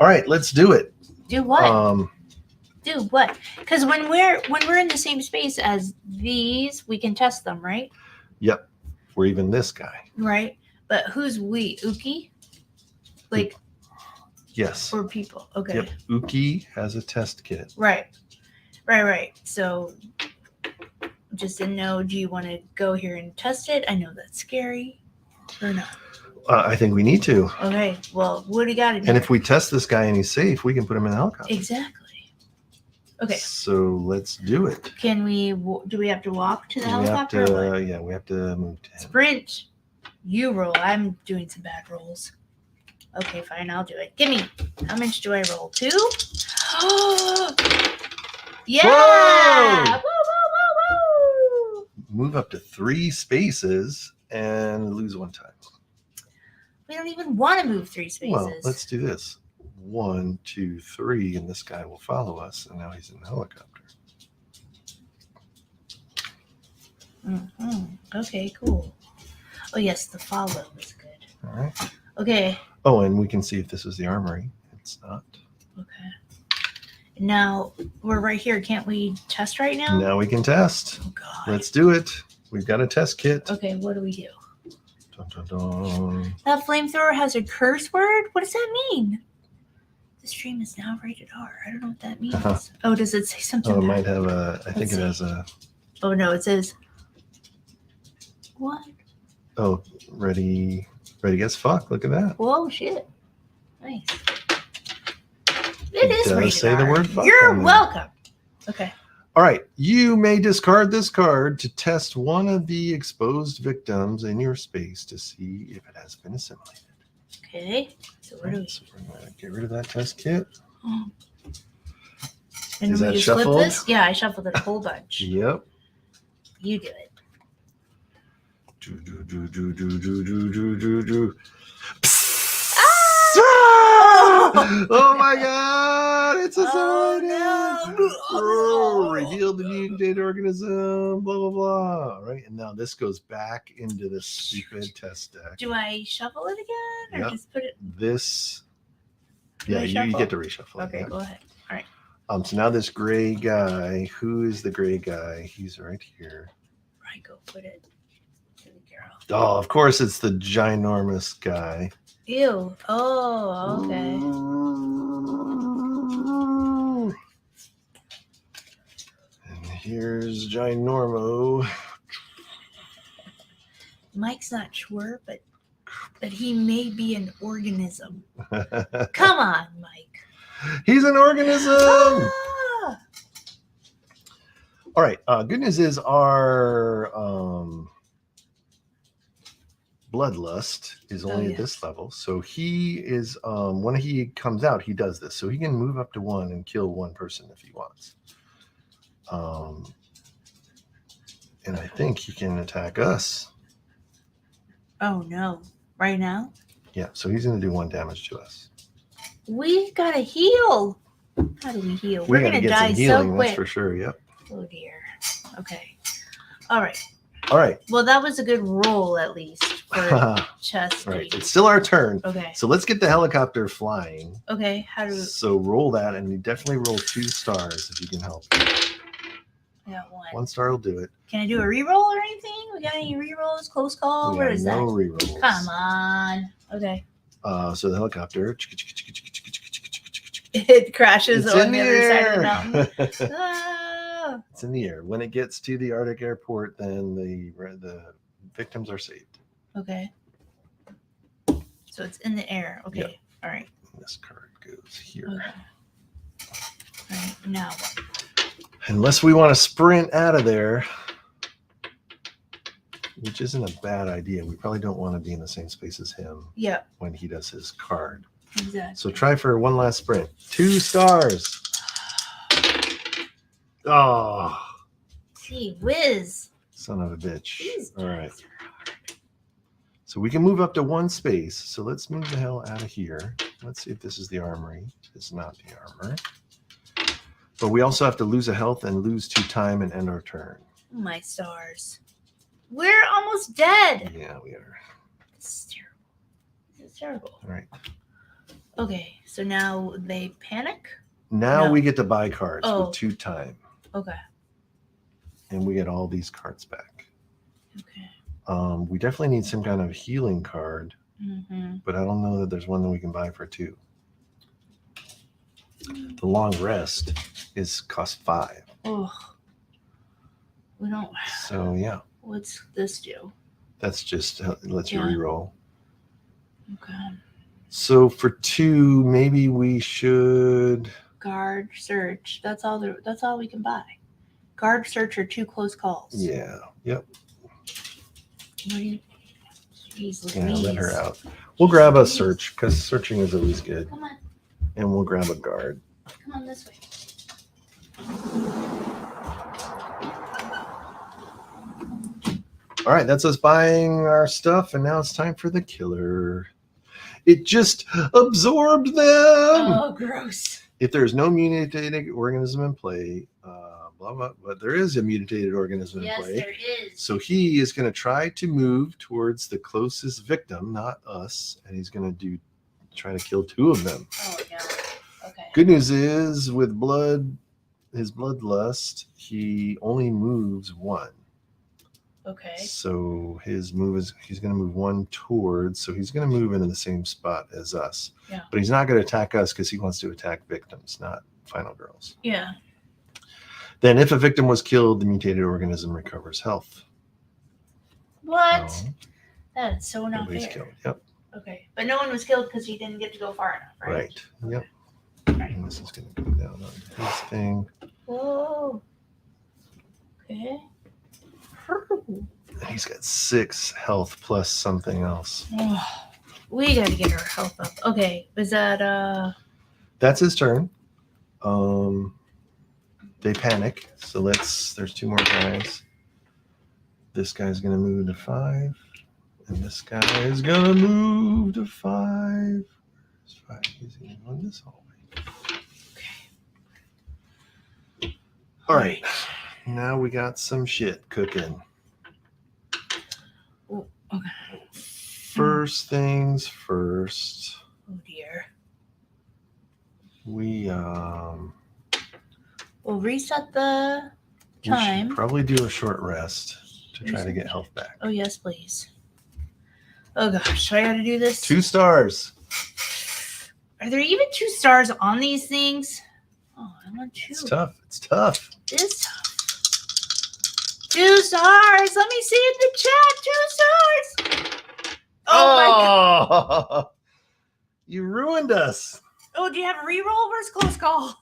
All right, let's do it.
Do what? Do what? Because when we're in the same space as these, we can test them, right?
Yep. Or even this guy.
Right. But who's we? Uki? Like,
yes.
or people? Okay.
Yep. Uki has a test kit.
Right. So, just didn't know. Do you want to go here and test it? I know that's scary, or not.
I think we need to.
Okay. Well, what do you got to do?
And if we test this guy and he's safe, we can put him in the helicopter.
Exactly. Okay.
So let's do it.
Can we? Do we have to walk to the
We
helicopter?
have
or
to,
what?
yeah, we have to move to him.
Sprint. You roll. I'm doing some bad rolls. Okay, fine. I'll do it. Give me. How much do I roll? 2? Yeah!
Whoa!
Woo, woo, woo, woo!
Move up to 3 spaces and lose 1 time.
We don't even want to move 3 spaces.
Well, let's do this. 1, 2, 3, and this guy will follow us, and now he's in the helicopter.
Okay, cool. Oh, yes, the follow is good.
All right.
Okay.
Oh, and we can see if this is the armory. It's not.
Okay. Now, we're right here. Can't we test right now?
Now we can test.
Oh, God.
Let's do it. We've got a test kit.
Okay, what do we do?
Dun, dun, dun.
That flamethrower has a curse word? What does that mean? The stream is now rated R. I don't know what that means.
Uh-huh.
Oh, does it say something?
Oh, it
bad?
might have a, I think
Let's
it has a,
Oh, no, it says, what?
oh, ready as fuck. Look at that.
Whoa, shit. Nice. It is
does
rated
say the
R.
word fuck
You're
on there.
welcome. Okay.
All right. You may discard this card to test one of the exposed victims in your space to see if it has been assimilated.
Okay. So where do we?
So we're going to get rid of that test kit.
Oh. And
Is
we
that
just flip
shuffled?
this? Yeah, I shuffled it a whole bunch.
Yep.
You do it.
Oh my god, it's a zoid.
no.
Reveal the mutated organism, blah blah blah. Right, and now this goes back into this stupid test deck.
Do I shuffle it again or
Yep.
just put it?
This,
Do
yeah,
I
you
shuffle?
get to reshuffle.
Okay,
Yeah.
go ahead. All right.
So now this gray guy, who is the gray guy? He's right here.
Right, go put it to the girl.
Oh, of course, it's the ginormous guy.
Ew. Oh, okay.
And here's Ginormo.
Mike's not sure, but he may be an organism. Come on, Mike.
He's an organism.
Ah!
All right. Good news is our bloodlust is only at this level. So he is, when he comes out, he does this. So he can move up to 1 and kill 1 person if he wants. And I think he can attack us.
Oh no! Right now,
Yeah. So he's going to do 1 damage to us.
we gotta heal. How do we heal? We're
gotta
gonna
get
die
some healing,
so
that's
quick.
for sure. Yep.
Oh dear. Okay. All right.
All right.
Well, that was a good roll at least for chest.
Right. It's still our turn.
Okay.
So let's get the helicopter flying.
Okay. How do
So roll that, and you definitely roll 2 stars if you can help.
I got one?
1 star will do it.
Can I do a reroll or anything? We got any rerolls? Close call?
We
What
have
is
no
that?
rerolls.
Come on. Okay.
So the helicopter.
It crashes
It's
on
in
the
the
other side of the
air.
mountain. Ah.
It's in the air. When it gets to the Arctic airport, then the victims are saved.
Okay. So it's in the air. Okay.
Yep.
All right.
This card goes here.
Okay. All right. Now what?
Unless we want to sprint out of there, which isn't a bad idea. We probably don't want to be in the same space as him
Yeah.
when he does his card.
Exactly.
So try for 1 last sprint. 2 stars. Oh,
Gee whiz.
son of a bitch.
These
All right.
dice are hard.
So we can move up to 1 space. So let's move the hell out of here. Let's see if this is the armory. It's not the armor. But we also have to lose a health and lose 2 time and end our turn.
Oh, my stars. We're almost dead.
Yeah, we are.
This is terrible. This is terrible.
All right.
Okay. So now they panic.
Now
No.
we get to buy cards
Oh.
with 2 time.
Okay.
And we get all these cards back.
Okay.
We definitely need some kind of healing card,
Mm-hmm.
but I don't know that there's one that we can buy for 2. The long rest cost 5.
Oh. We don't.
So yeah,
What's this do?
that's just lets you
Yeah.
reroll.
Okay.
So for 2, maybe we should.
Guard search. That's all. That's all we can buy. Guard search or 2 close calls.
Yeah. Yep.
What do you? Jeez
Yeah.
Louise.
Let her out. We'll grab a search because searching is always good,
Come on.
and we'll grab a guard.
Come on this way.
All right, that's us buying our stuff, and now it's time for the killer. It just absorbed them.
Oh, gross.
If there's no mutated organism in play, blah blah, but there is a mutated organism in
Yes,
play.
there is.
So he is going to try to move towards the closest victim, not us, and he's going to try to kill 2 of them.
Oh no. Okay.
Good news is with his bloodlust, he only moves 1.
Okay.
So his move is he's going to move 1 towards, so he's going to move into the same spot as us.
Yeah.
But he's not going to attack us because he wants to attack victims, not final girls.
Yeah.
Then if a victim was killed, the mutated organism recovers health.
What?
So
That's so not
nobody's
fair.
killed. Yep.
Okay, but no one was killed because he didn't get to go far enough, right?
Right. Yep.
Right.
And this is going to come down on his thing.
Whoa. Okay.
He's got 6 health plus something else.
Oh, we got to get our health up. Okay, is that
That's his turn. They panic. So there's 2 more guys. This guy's going to move to 5. And this guy is going to move to 5. Where's 5? He's going to go in this hallway.
Okay.
All right. Now we got some shit cooking.
Oh, okay.
First things first.
Oh dear.
We'll
reset the
we
time.
should probably do a short rest to try to
Reset
get
the
health back.
Oh yes, please. Oh gosh, so I gotta do this.
2 stars.
Are there even 2 stars on these things? Oh, I want 2.
It's tough. It's tough.
It is tough. 2 stars. Let me see in the chat. 2 stars. Oh my god.
You ruined us.
Oh, do you have a reroll? Where's close call?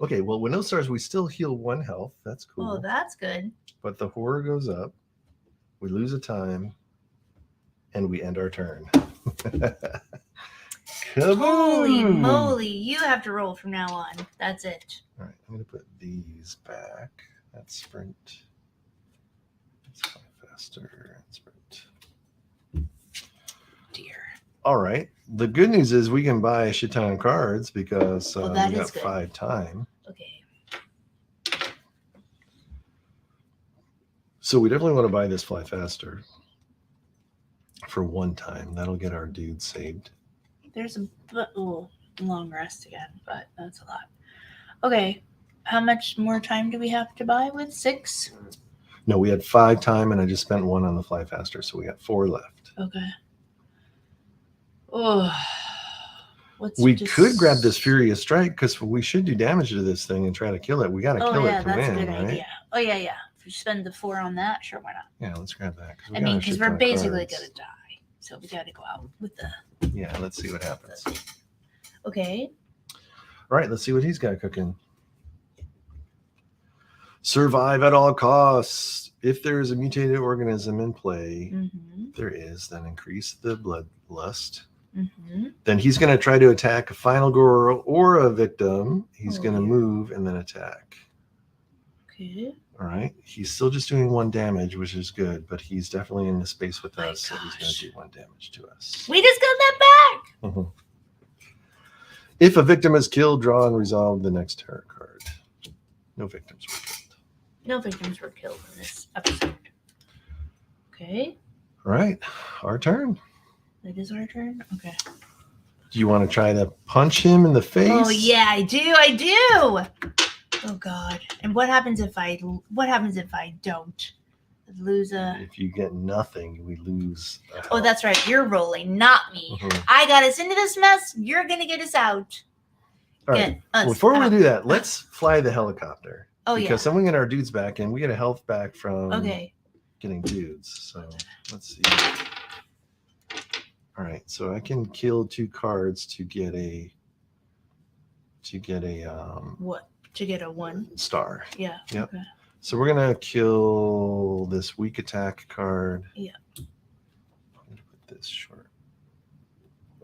Okay, well, with no stars, we still heal 1 health. That's cool.
Oh, that's good.
But the horror goes up. We lose a time. And we end our turn.
Holy
Kaboom!
moly. You have to roll from now on. That's it.
All right, I'm going to put these back. That's sprint. Let's fly faster. And sprint.
Dear.
All right. The good news is we can buy a shit ton of cards because
Well,
we
that
got
is good.
5 time.
Okay.
So we definitely want to buy this fly faster for 1 time. That'll get our dude saved.
There's a long rest again, but that's a lot. Okay. How much more time do we have to buy with 6?
No, we had 5 time, and I just spent 1 on the fly faster, so we got 4 left.
Okay. Oh.
We could grab this Furious Strike because we should do damage to this thing and try to kill it. We got to kill it to
that's
win,
a good
right?
idea. Oh, yeah, yeah. If you spend the 4 on that, sure, why not?
Yeah, let's grab that.
I mean, because we're basically going to die. So we got to go out with the...
Yeah, let's see what happens.
Okay.
All right, let's see what he's got cooking. Survive at all costs. If there is a mutated organism in play, there is, then increase the bloodlust. Then he's going to try to attack a final girl or a victim. He's going to move and then attack.
Okay.
All right. He's still just doing 1 damage, which is good, but he's definitely in the space with us, so he's going to do 1 damage to us.
We just got that back.
If a victim is killed, draw and resolve the next tarot card. No victims were killed.
No victims were killed in this episode. Okay.
All right. Our turn.
It is our turn? Okay.
Do you want to try to punch him in the face?
Oh, yeah, I do. Oh, God. And what happens if I don't? Lose a...
If you get nothing, we lose a health.
Oh, that's right. You're rolling, not me. I got us into this mess. You're going to get us out.
All right. Before we do that, let's fly the helicopter.
Oh,
because then we get our dudes back and we get a health back from getting dudes. So let's see. All right. So I can kill 2 cards to get a
what? To get a 1
star.
Yeah.
Yep.
Okay.
So we're gonna kill this weak attack card.
Yeah.
I'm gonna put this short.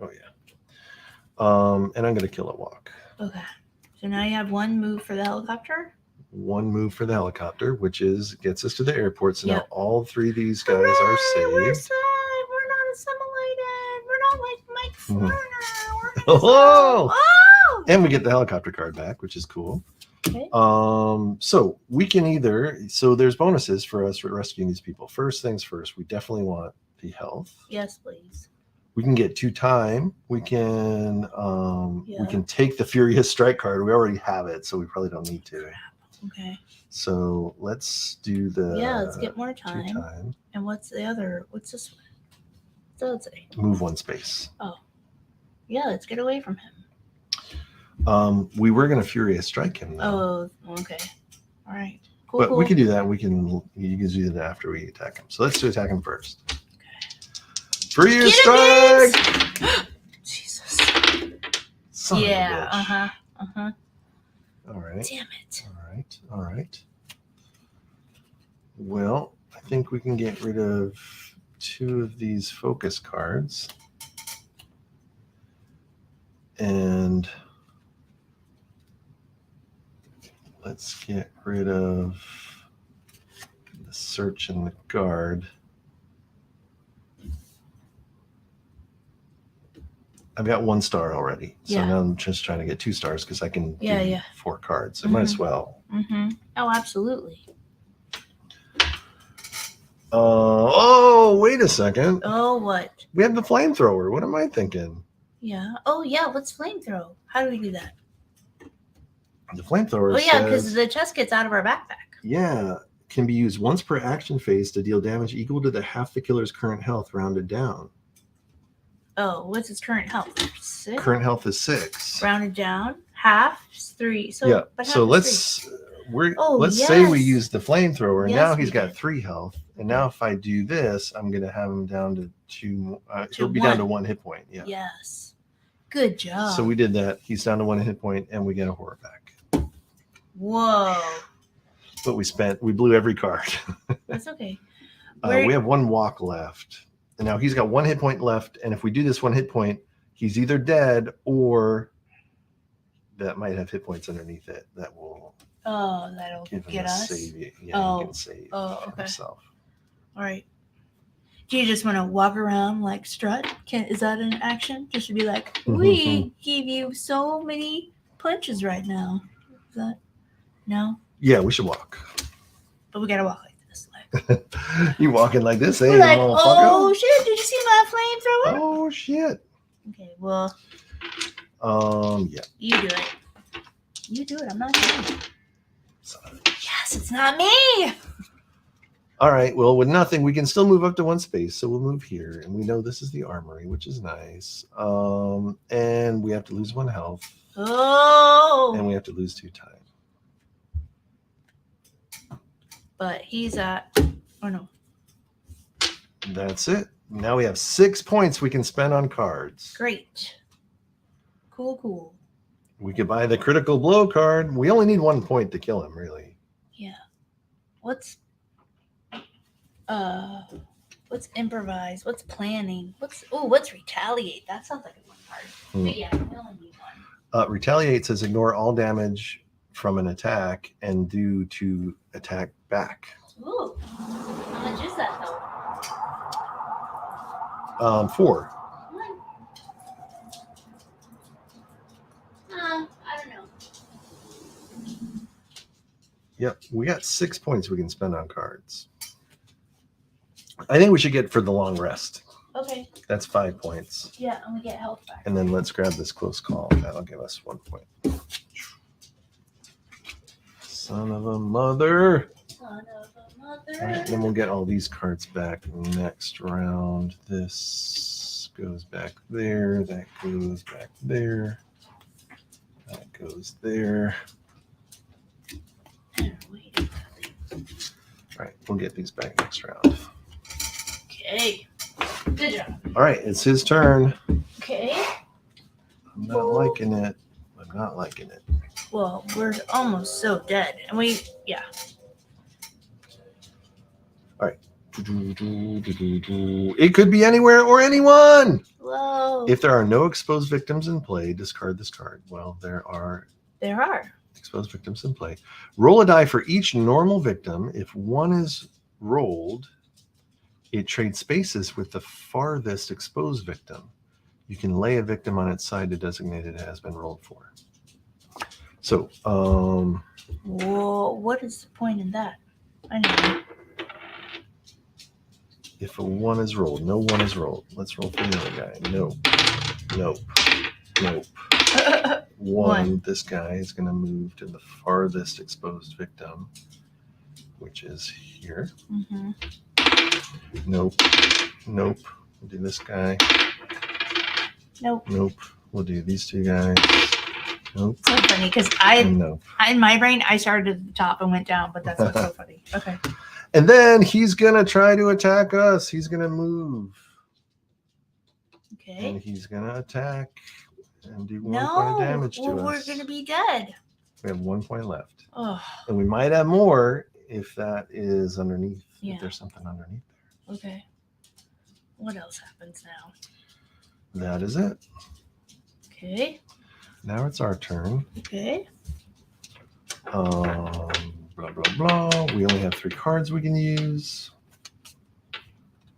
Oh yeah. And I'm gonna kill a walk.
Okay. So now you have 1 move for the helicopter.
1 move for the helicopter, which gets us to the airport. So now all 3 of these guys are saved.
We're not assimilated. We're not like Mike Flurner.
Oh! And we get the helicopter card back, which is cool.
Okay.
So we can there's bonuses for us for rescuing these people. First things first, we definitely want the health.
Yes, please.
We can get 2 time. We can take the Furious Strike card. We already have it, so we probably don't need to.
Okay.
So let's do the
let's get more
2
time.
time.
And what's this one? What's that say?
Move 1 space.
Oh. Yeah, let's get away from him.
We were gonna Furious Strike him though.
Oh, okay. All right. Cool.
But we can do that. You can do that after we attack him. So let's attack him first. Okay. Furious Strike!
Jesus.
Son of a bitch.
All right. Damn it.
All right. Well, I think we can get rid of 2 of these focus cards. And let's get rid of the search and the guard. I've got 1 star already. So
Yeah.
now I'm just trying to get 2 stars because I can do 4 cards. So might as well.
Mm-hmm. Oh, absolutely.
Oh, wait a second.
Oh, what?
We have the flamethrower. What am I thinking?
Yeah. Oh, yeah. What's flamethrower? How do we do that?
The flamethrower
Oh, yeah, because
says,
the chest gets out of our backpack.
yeah, can be used once per action phase to deal damage equal to the half the killer's current health rounded down.
Oh, what's its current health? 6?
Current health is 6.
Rounded down. Half is 3. So,
Yeah.
but
So
half is 3.
let's say we
yes.
use the flamethrower, and
Yes,
now he's
we
got
did.
3 health. And now if I do this, I'm gonna have him down to 2. He'll be
1.
down to 1 hit point. Yeah.
Yes. Good job.
So we did that. He's down to 1 hit point, and we get a horror back.
Whoa.
But we blew every card.
That's okay.
We have 1 walk left, and now he's got 1 hit point left. And if we do this 1 hit point, he's either dead or that might have hit points underneath it that will
that'll
give him
get
a
us.
save. Yeah, he can save
okay.
himself.
All right. Do you just want to walk around like strut? Is that an action? Just to be like, we give you so many punches right now. Is that no?
Yeah, we should walk.
But we gotta walk like this. Like
You walking like this, eh?
we're like,
motherfucker?
oh shit! Did you see my flamethrower?
Oh shit.
Okay, well,
yeah.
you do it. You do it. I'm not doing it.
Son of a-
Yes, it's not me.
All right. Well, with nothing, we can still move up to 1 space. So we'll move here, and we know this is the armory, which is nice. And we have to lose 1 health,
Oh.
and we have to lose 2 time.
But he's at. Oh no.
That's it. Now we have 6 points we can spend on cards.
Great. Cool.
We could buy the critical blow card. We only need 1 point to kill him, really.
Yeah. What's improvise? What's planning? What's retaliate? That sounds like a fun card. But yeah, we only need 1.
Retaliate says ignore all damage from an attack and do to attack back.
Ooh. How much is that though?
4.
I don't know.
Yep, we got 6 points we can spend on cards. I think we should get for the long rest.
Okay.
That's 5 points.
Yeah, and we get health back.
And then let's grab this close call. That'll give us 1 point. Son of a mother.
Son of a mother.
All right, then we'll get all these cards back next round. This goes back there. That goes back there. That goes there.
Wait.
All right, we'll get these back next round.
Okay. Good job.
All right, it's his turn.
Okay.
I'm not liking it. I'm not liking it.
Well, we're almost so dead. And yeah.
All right. It could be anywhere or anyone.
Whoa.
If there are no exposed victims in play, discard this card. Well, there are exposed victims in play. Roll a die for each normal victim. If 1 is rolled, it trades spaces with the farthest exposed victim. You can lay a victim on its side to designate it has been rolled for. So,
Whoa, what is the point in that? I know.
if a 1 is rolled, no 1 is rolled. Let's roll for the other guy. Nope. 1. This guy is going to move to the farthest exposed victim, which is here.
Mm-hmm.
Nope. We'll do this guy.
Nope.
We'll do these 2 guys. Nope.
So funny because
Nope.
in my brain I started at the top and went down, but that's not so funny. Okay.
And then he's gonna try to attack us. He's gonna move.
Okay.
And he's gonna attack and do 1 point
No.
of damage to
Well,
us.
we're gonna be dead.
We have 1 point left.
Oh.
And we might have more if that is underneath.
Yeah.
If there's something underneath there.
Okay. What else happens now?
That is it.
Okay.
Now it's our turn.
Okay.
Blah, blah, blah. We only have 3 cards we can use.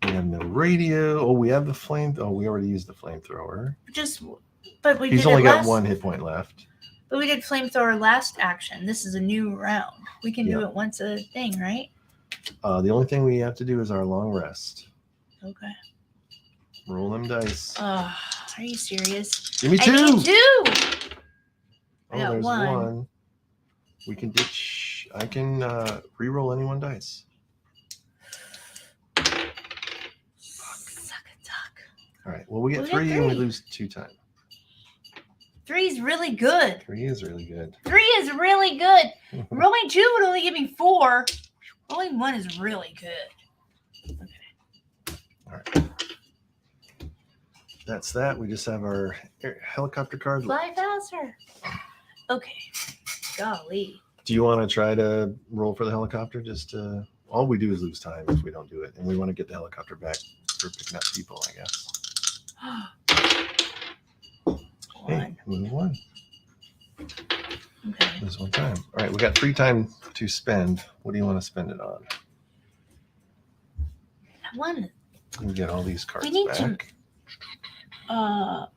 We have no radio. Oh, we have the flame. Oh, we already used the flamethrower.
But we
He's
did
only
it
got
last,
1 hit point left.
But we did flamethrower last action. This is a new round. We can do
Yeah.
it once a thing, right?
The only thing we have to do is our long rest.
Okay.
Roll them dice.
Are you serious?
Give me 2.
I need 2. I
Oh,
got
there's
1.
We can ditch. I can re-roll any 1 dice.
Suck a duck.
All right. Well, we get
We
3
get
and we
3.
lose 2 times.
3 is really good.
3 is really good.
3 is really good. Rolling 2 would only give me 4. Rolling 1 is really good. Okay.
All right. That's that. We just have our helicopter card.
Fly faster. Okay. Golly.
Do you want to try to roll for the helicopter? All we do is lose time if we don't do it, and we want to get the helicopter back for picking up people, I guess.
1.
Hey, move 1.
Okay.
Lose 1 time. All right, we got 3 time to spend. What do you want to spend it on?
1.
We get all these cards
We need
back.
Well,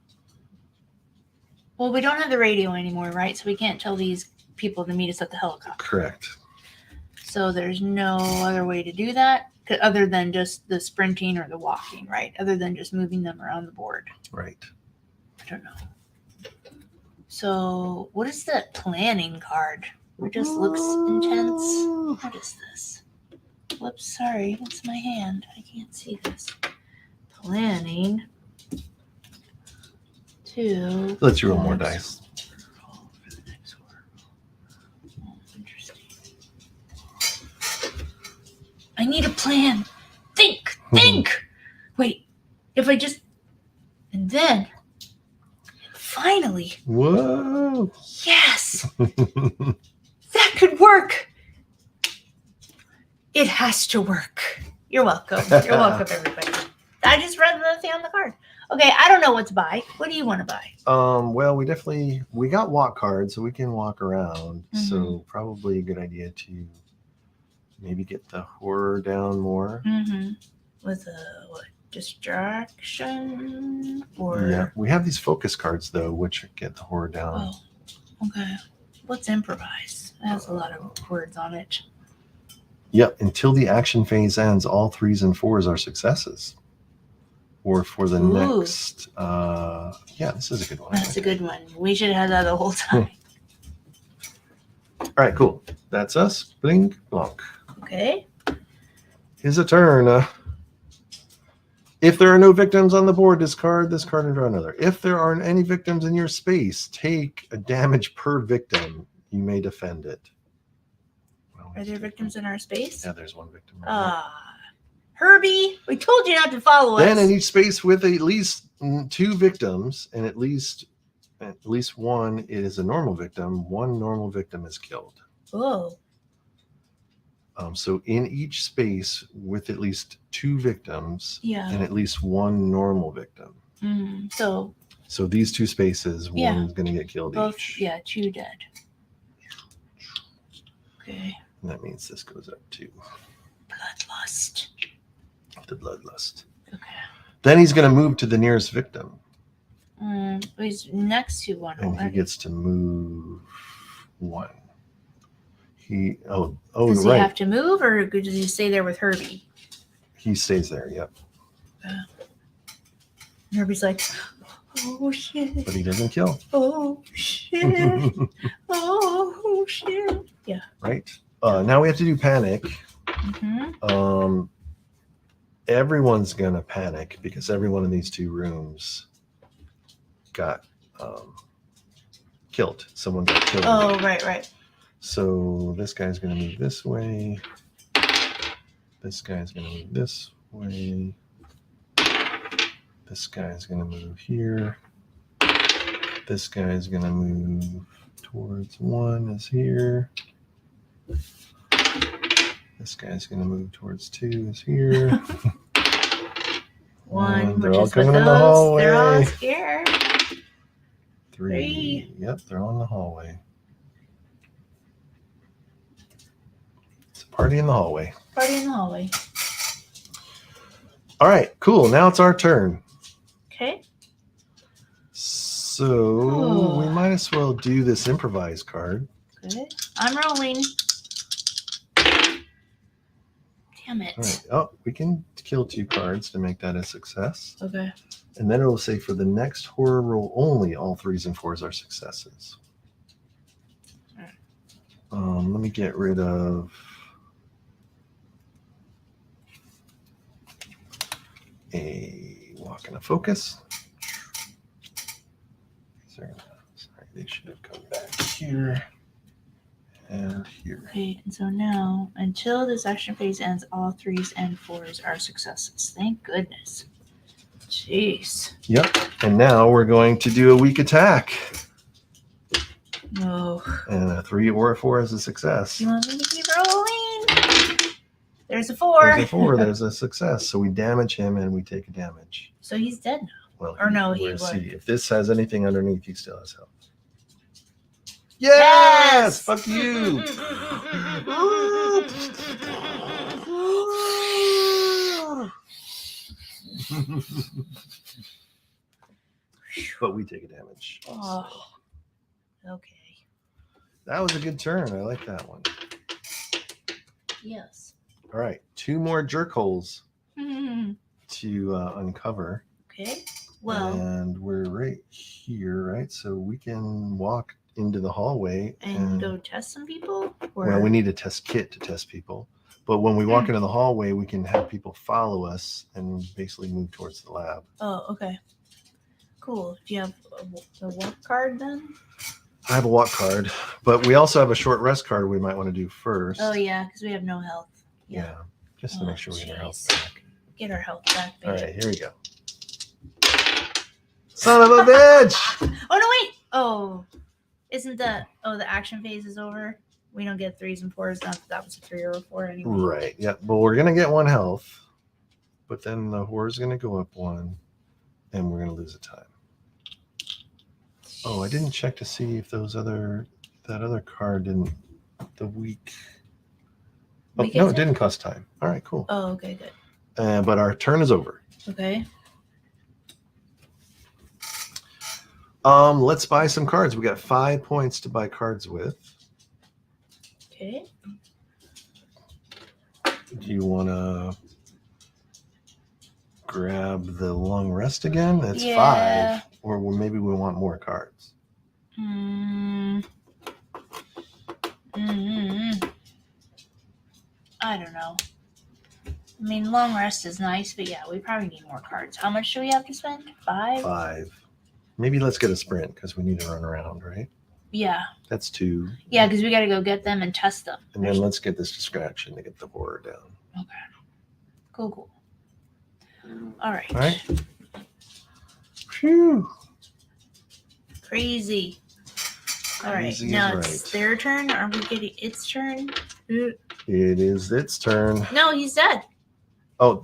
we don't have the radio anymore, right? So we can't tell these people to meet us at the helicopter.
Correct.
So there's no other way to do that other than just the sprinting or the walking, right? Other than just moving them around the board.
Right.
I don't know. So what is that planning card? It just looks intense. What is this? Whoops, sorry. It's my hand. I can't see this. Planning. 2.
Let's roll more dice.
Roll for the next one. Oh, interesting. I need a plan. Think. Wait, if I just. And then. Finally.
Whoa.
Yes. That could work. It has to work. You're welcome. You're welcome, everybody. I just read the thing on the card. Okay, I don't know what to buy. What do you want to buy?
Well, we got walk cards, so we can walk around.
Mm-hmm.
So probably a good idea to maybe get the horror down more.
Mm-hmm. With a distraction or
Yeah, we have these focus cards though, which get the horror down.
Oh, okay. Let's improvise. It has a lot of words on it.
Yep. Until the action phase ends, all 3s and 4s are successes. Or for the
Ooh.
next, this is a good one.
That's a good one. We should have had that the whole time.
All right, cool. That's us. Bling, blonk.
Okay.
Here's a turn. If there are no victims on the board, discard this card and draw another. If there aren't any victims in your space, take a damage per victim. You may defend it. Well,
Are there victims in our space?
Yeah, there's 1 victim. Right
Herbie, we told you not to follow us.
Then in each space with at least 2 victims and at least 1 is a normal victim, 1 normal victim is killed.
Whoa.
So in each space with at least 2 victims
Yeah.
and at least 1 normal victim.
So
So these 2 spaces,
Yeah.
one's going to get killed
both,
each.
yeah, 2 dead. Okay.
And that means this goes up to
Bloodlust.
the bloodlust.
Okay.
Then he's going to move to the nearest victim.
He's next to one
And he
already.
gets to move 1.
Does he
right.
have to move or does he stay there with Herbie?
He stays there, yep.
Herbie's like, oh shit.
But he doesn't kill.
Oh shit. Oh shit. Yeah.
Right. Now we have to do panic.
Mm-hmm.
Everyone's gonna panic because everyone in these 2 rooms got killed. Someone got killed.
Oh, right.
So this guy's gonna move this way. This guy's gonna move this way. This guy's gonna move here. This guy's gonna move towards 1 is here. This guy's gonna move towards 2 is here.
1,
They're
which
all
is with
coming in the
those. They're all
hallway.
scared.
3. Yep, they're all in the hallway. Party in the hallway.
Party in the hallway.
All right, cool. Now it's our turn.
Okay.
So we might as well do this improvise card.
Okay. I'm rolling. Damn it.
All right. Oh, we can kill 2 cards to make that a success.
Okay.
And then it will say for the next horror roll only, all 3s and 4s are successes. Let me get rid of a walk and a focus. Sorry, they should have come back here and here.
Okay, and so now, until this action phase ends, all 3s and 4s are successes. Thank goodness. Jeez.
Yep. And now we're going to do a weak attack.
No.
And a 3 or a 4 is a success.
You want me to keep rolling? There's a 4.
There's a 4. There's a success. So we damage him and we take a damage.
So he's dead now.
Well,
Or no, he
we'll
would.
see. If this has anything underneath, he still has health. Yes! Fuck you! But we take a damage.
Oh. Okay.
That was a good turn. I like that one.
Yes.
All right. 2 more jerk holes
Okay.
to uncover.
Well,
And we're right here, right? So we can walk into the hallway
and go test some people? Or...
Well, we need a test kit to test people. But when we walk into the hallway, we can have people follow us and basically move towards the lab.
Oh, okay. Cool. Do you have a walk card then?
I have a walk card, but we also have a short rest card we might want to do first.
Oh, yeah, because we have no health.
Yeah. Just to make sure we get our health
jeez.
back.
Get our health back,
All
baby.
right, here we go. Son of a bitch!
Oh, no, wait. Oh, isn't that... Oh, the action phase is over? We don't get 3s and 4s. Not that was a 3 or a 4 anyway.
Right. Yeah. But we're going to get 1 health, but then the horror is going to go up 1, and we're going to lose a time. Oh, I didn't check to see if that other card didn't, the weak. Oh,
Weak
no, it
attack?
didn't cost time. All right, cool.
Oh, okay, good.
But our turn is over.
Okay.
Let's buy some cards. We got 5 points to buy cards with.
Okay.
Do you want to grab the long rest again? That's
Yeah.
5. Or maybe we want more cards.
I don't know. I mean, long rest is nice, but yeah, we probably need more cards. How much do we have to spend? 5?
5. Maybe let's get a sprint because we need to run around, right?
Yeah.
That's 2.
Yeah, because we got to go get them and test them.
And then let's get this distraction to get the horror down.
Okay. Cool. All right.
All right. Phew.
Crazy. All right.
Crazy is
Now it's
right.
their turn. Are we getting its turn?
It is its turn.
No, he's dead.
Oh,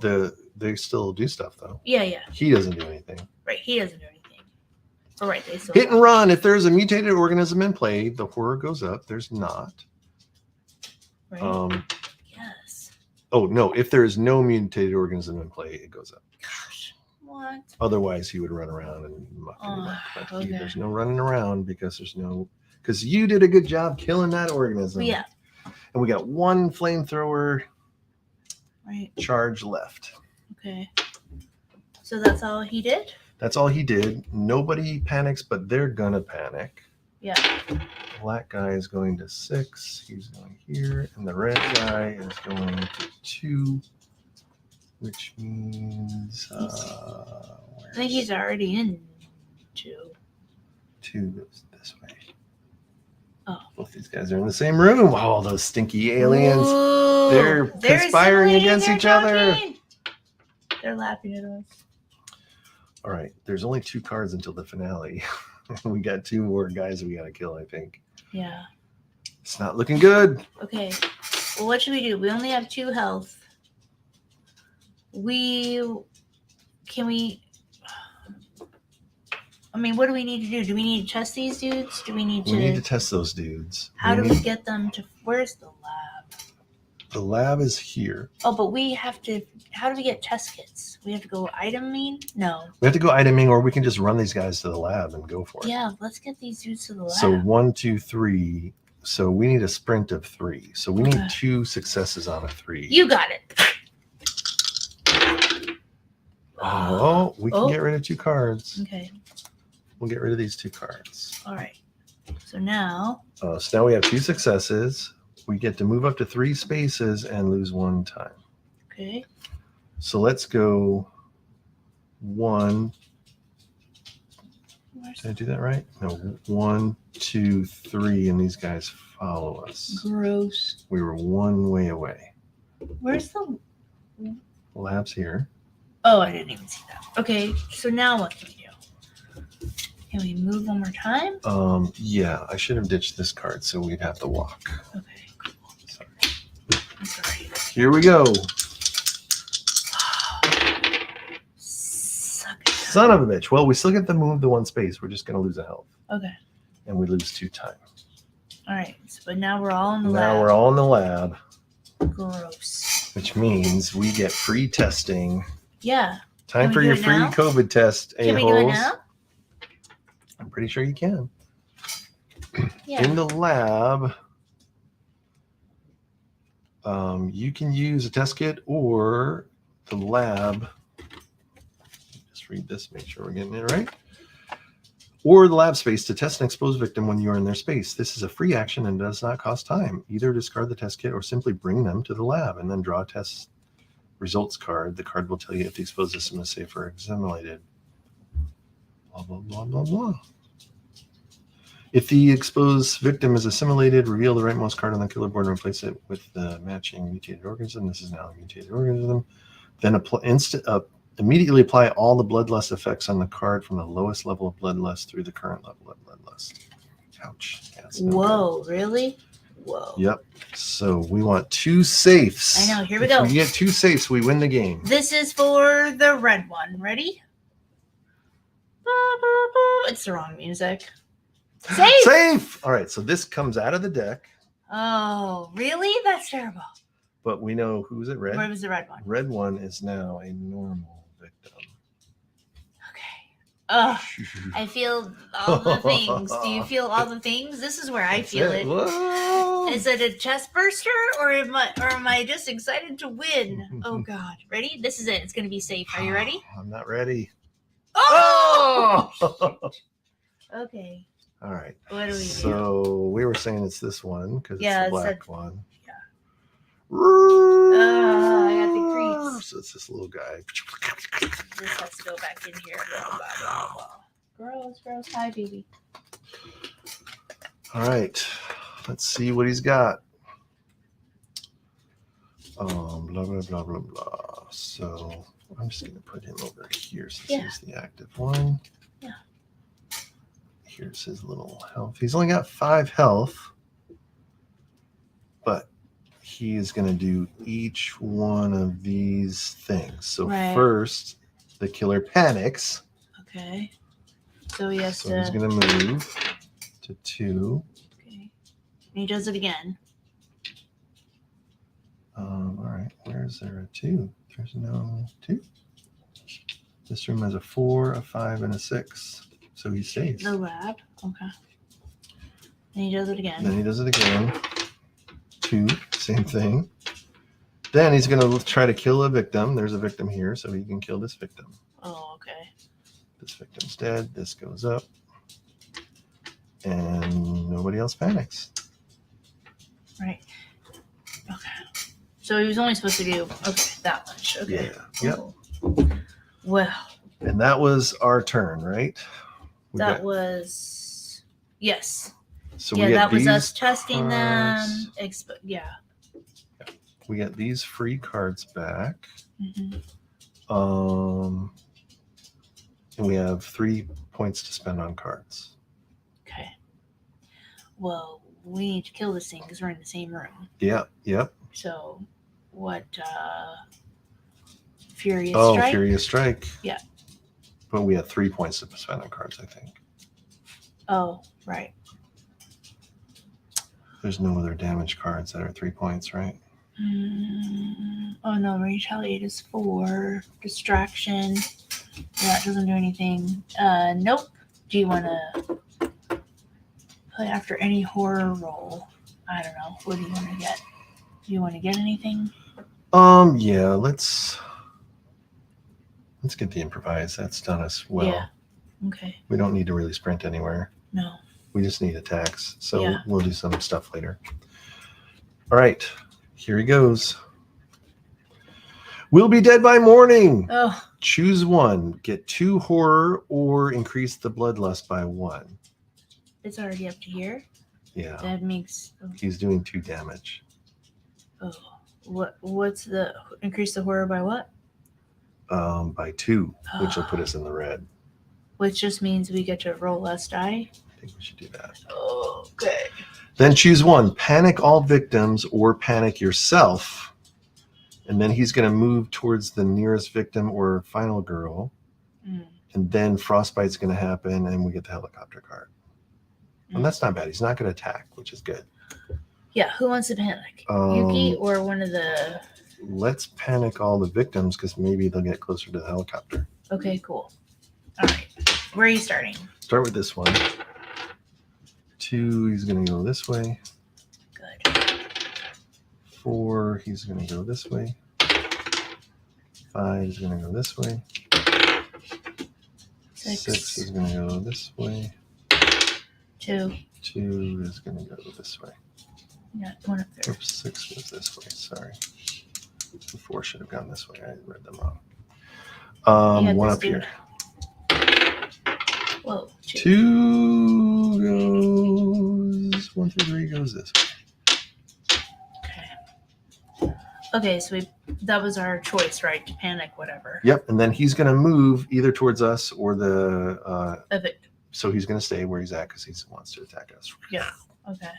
they still do stuff though.
Yeah.
He doesn't do anything.
Right. He doesn't do anything. All right. They still
Hit and run. If there's a mutated organism in play, the horror goes up. There's not.
Right. Yes.
Oh no! If there is no mutated organism in play, it goes up.
Gosh. What?
Otherwise, he would run around and muck it up. But
okay.
there's no running around because you did a good job killing that organism.
Well, yeah.
And we got 1 flamethrower
Right.
charge left.
Okay. So that's all he did?
That's all he did. Nobody panics, but they're gonna panic.
Yeah.
Black guy is going to 6. He's going here, and the red guy is going to 2, which means
I think he's already in 2.
2 goes this way.
Oh.
Both these guys are in the same room. Oh, those stinky aliens.
Ooh,
They're conspiring
simulating
against
their
each other.
talking. They're laughing at us.
All right, there's only 2 cards until the finale. We got 2 more guys we gotta kill, I think.
Yeah.
It's not looking good.
Okay. Well, what should we do? We only have 2 health. I mean, what do we need to do? Do we need to test these dudes? Do we need to...
We need to test those dudes.
How do we get them to... Where's the lab?
The lab is here.
Oh, but we have to. How do we get test kits? We have to go iteming? No.
We have to go iteming, or we can just run these guys to the lab and go for it.
Yeah, let's get these dudes to the lab.
So 1, 2, 3. So we need a sprint of 3. So we need 2 successes on a 3.
You got it.
Oh, we can get rid of 2 cards.
Okay.
We'll get rid of these 2 cards.
All right. So now.
So now we have 2 successes. We get to move up to 3 spaces and lose 1 time.
Okay.
So let's go 1. Did I do that right? No, 1, 2, 3, and these guys follow us.
Gross.
We were 1 way away.
Where's the
Lab's here.
Oh, I didn't even see that. Okay, so now what can we do? Can we move one more time?
Yeah, I should have ditched this card so we'd have to walk.
Okay, cool.
Sorry.
I'm sorry.
Here we go.
Suck it.
Son of a bitch. Well, we still get to move the 1 space. We're just going to lose a health.
Okay.
And we lose 2 time.
All right. So, but now we're all in the
Now
lab.
we're all in the lab,
Gross.
which means we get free testing.
Yeah.
Time
Can
for
we do
your
it
free
now?
COVID test,
Can we do it
a-holes.
now?
I'm pretty sure you can.
Yeah.
In the lab, you can use a test kit or the lab. Just read this, make sure we're getting it right. Or the lab space to test an exposed victim when you are in their space. This is a free action and does not cost time. Either discard the test kit or simply bring them to the lab and then draw a test results card. The card will tell you if the exposed system is safe or assimilated. Blah, blah, blah, blah, blah. If the exposed victim is assimilated, reveal the rightmost card on the killer board and replace it with the matching mutated organism. This is now a mutated organism. Then immediately apply all the bloodlust effects on the card from the lowest level of bloodlust through the current level of bloodlust. Ouch. Yeah, it's no
Whoa, really? Whoa.
good. Yep. So we want 2 safes.
I know. Here we
If
go.
we get 2 safes, we win the game.
This is for the red one. Ready? It's the wrong music. Safe.
Safe. All right. So this comes out of the deck,
Oh, really? That's terrible.
but we know who's it red.
Where was the red one?
Red one is now a normal victim.
Okay. Ugh. I feel all the things. Do you feel all the things? This is where I feel it.
Whoa.
Is it a chest burster or am I just excited to win? Oh God. Ready? This is it. It's gonna be safe. Are you ready?
I'm not ready.
Oh!
Oh!
Okay.
All right.
What do we do?
So we were saying it's this one because
Yeah,
it's the
it
black
said-
one.
yeah.
I
got the creeps.
So it's this little guy.
This has to go back in here. Blah, blah, blah, blah. Gross. Hi, baby.
All right. Let's see what he's got. Blah blah blah blah blah. So I'm just gonna put him over here since he's the active one.
Yeah.
Here's his little health. He's only got 5 health, but he is gonna do each one of these things. So
Right.
first, the killer panics.
Okay. So he has
So he's
to.
gonna move to 2.
Okay. And he does it again.
All right, where's there a 2? There's no 2. This room has a 4, a 5, and a 6. So he stays.
The lab. Okay. And he does it
Then
again.
he does it again. 2, same thing. Then he's going to try to kill a victim. There's a victim here, so he can kill this victim.
Oh, okay.
This victim's dead. This goes up. And nobody else panics.
Right. Okay. So he was only supposed to do that much. Okay.
Yeah. Yep.
Oh. Well,
And that was our turn, right? We
that
got-
was yes.
so
Yeah,
we
that
get
was us
these
testing them.
cards.
Yeah.
We get these free cards back.
Mhm.
And we have 3 points to spend on cards.
Okay. Well, we need to kill this thing because we're in the same room.
Yep.
So, what? Furious
Oh,
Strike.
Furious Strike.
Yeah.
But we have 3 points to spend on cards, I think.
Oh, right.
There's no other damage cards that are 3 points, right?
Oh no, retaliate is 4. Distraction. That doesn't do anything. Nope. Do you want to play after any horror roll? I don't know. What do you want to get? Do you want to get anything?
Yeah, let's get the improvise. That's done us well.
Yeah. Okay.
We don't need to really sprint anywhere.
No.
We just need attacks. So
Yeah.
we'll do some stuff later. All right. Here he goes. We'll be dead by morning.
Oh,
Choose one. Get 2 horror or increase the bloodlust by 1.
it's already up to here.
Yeah.
That makes.
He's doing 2 damage.
Oh, what's the increase the horror by what?
By 2, which will put us in the red.
Which just means we get to roll less die.
I think we should do that.
Okay.
Then choose one. Panic all victims or panic yourself. And then he's going to move towards the nearest victim or final girl. And then frostbite's going to happen and we get the helicopter card. And that's not bad. He's not going to attack, which is good.
Yeah, who wants to panic? Yuki or one of the...
Let's panic all the victims because maybe they'll get closer to the helicopter.
Okay, cool. All right. Where are you starting?
Start with this one. 2, he's going to go this way.
Good.
4, he's going to go this way. 5 is going to go this way. 6 is going to go this way.
2.
2 is going to go this way.
Yeah, one up there.
Oops, 6 goes this way. Sorry. The 4 should have gone this way. I read them wrong. One up here.
Whoa.
2 goes. 1 through 3 goes this way.
Okay. Okay, so that was our choice, right? To panic, whatever.
Yep, and then he's going to move either towards us or the.
A victim.
So he's going to stay where he's at because he wants to attack us.
Yeah. Okay.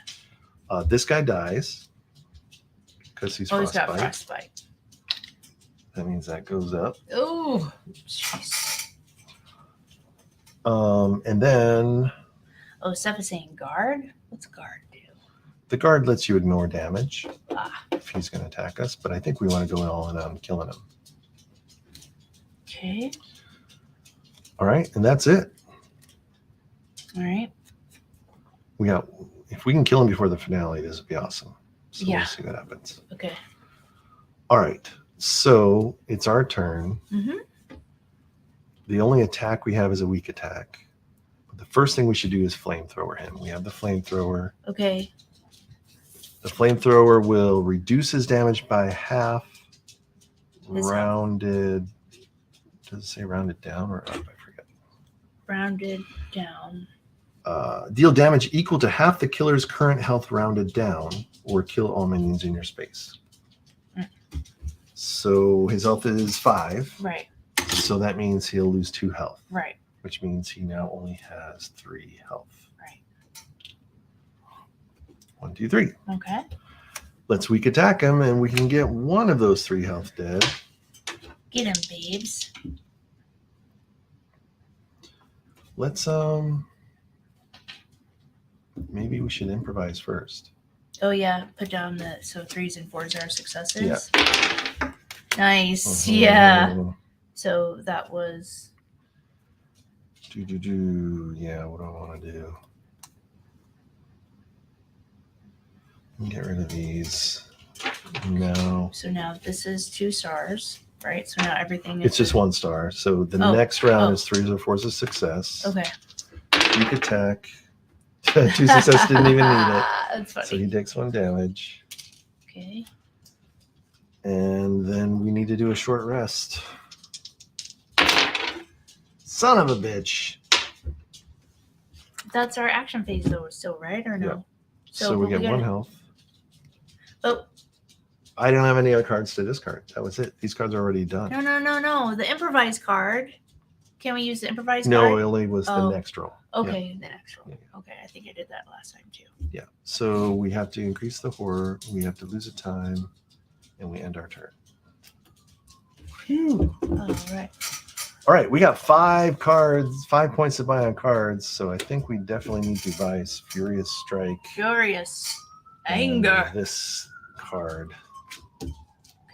This guy dies because he's
He's
frostbite.
got frostbite.
That means that goes up.
Oh, jeez.
And then
Oh, Steph is saying guard. What's guard do?
the guard lets you ignore damage
Ah.
if he's going to attack us, but I think we want to go all in on killing him.
Okay.
All right, and that's it.
All right.
We got. If we can kill him before the finale, this would be awesome. So
Yeah.
we'll see what happens.
Okay.
All right, so it's our turn.
Mm-hmm.
The only attack we have is a weak attack. But the first thing we should do is flamethrower him. We have the flamethrower.
Okay.
The flamethrower will reduce his damage by half.
His
Rounded. Does it say rounded down or up? I forget.
Rounded down.
Deal damage equal to half the killer's current health rounded down, or kill all minions in your space. So his health is 5.
Right.
So that means he'll lose 2 health,
Right.
which means he now only has 3 health.
Right.
1, 2, 3.
Okay.
Let's weak attack him, and we can get one of those 3 health dead.
Get him, babes.
Let's maybe we should improvise first.
Oh yeah, put down the 3s and 4s are successes. Nice. Yeah. So that was
Yeah, what do I want to do? Get rid of these. No.
so now this is 2 stars, right? So now everything
It's just 1 star. So the next round is 3s or 4s of success.
Okay.
Weak attack. 2 success, didn't even need it.
That's funny.
So he takes 1 damage.
Okay.
And then we need to do a short rest. Son of a bitch.
That's our action phase though, still, right? Or no?
Yep. So we get 1 health.
Oh.
I don't have any other cards to discard. That was it. These cards are already done.
No. The improvise card. Can we use the improvise
No,
card?
it only was the next roll.
Okay, the next roll.
Yeah.
Okay, I think I did that last time too.
Yeah. So we have to increase the horror. We have to lose a time. And we end our turn. Phew.
All right.
All right. We got 5 cards, 5 points to buy on cards. So I think we definitely need Device, Furious Strike.
Furious
and
anger.
This card.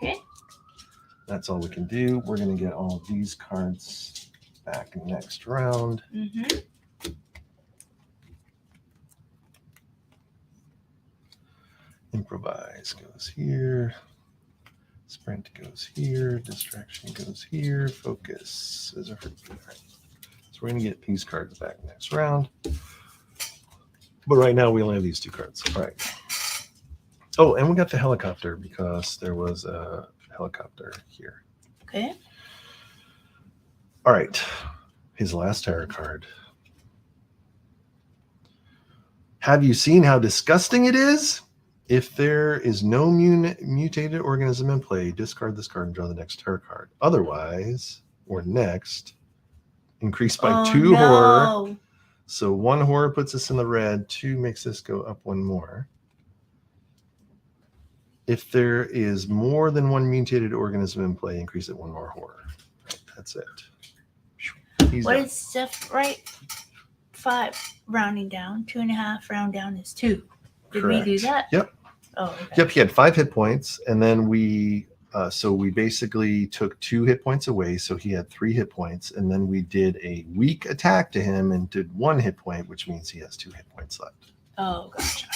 Okay.
That's all we can do. We're going to get all of these cards back next round.
Mm-hmm.
Improvise goes here. Sprint goes here. Distraction goes here. Focus is a fruit. So we're going to get these cards back next round. But right now we only have these 2 cards. All right. Oh, and we got the helicopter because there was a helicopter here.
Okay.
All right. His last tarot card. Have you seen how disgusting it is? If there is no mutated organism in play, discard this card and draw the next tarot card. Otherwise, or next, increase by 2 horror. So 1 horror puts us in the red. 2 makes this go up 1 more. If there is more than 1 mutated organism in play, increase it 1 more horror. Right, that's it.
What is Steph, right? 5 rounding down. 2.5 round down is 2. Did we do that?
Yep.
Oh, okay.
Yep, he had 5 hit points, and then we basically took 2 hit points away, so he had 3 hit points, and then we did a weak attack to him and did 1 hit point, which means he has 2 hit points left.
Oh, gotcha.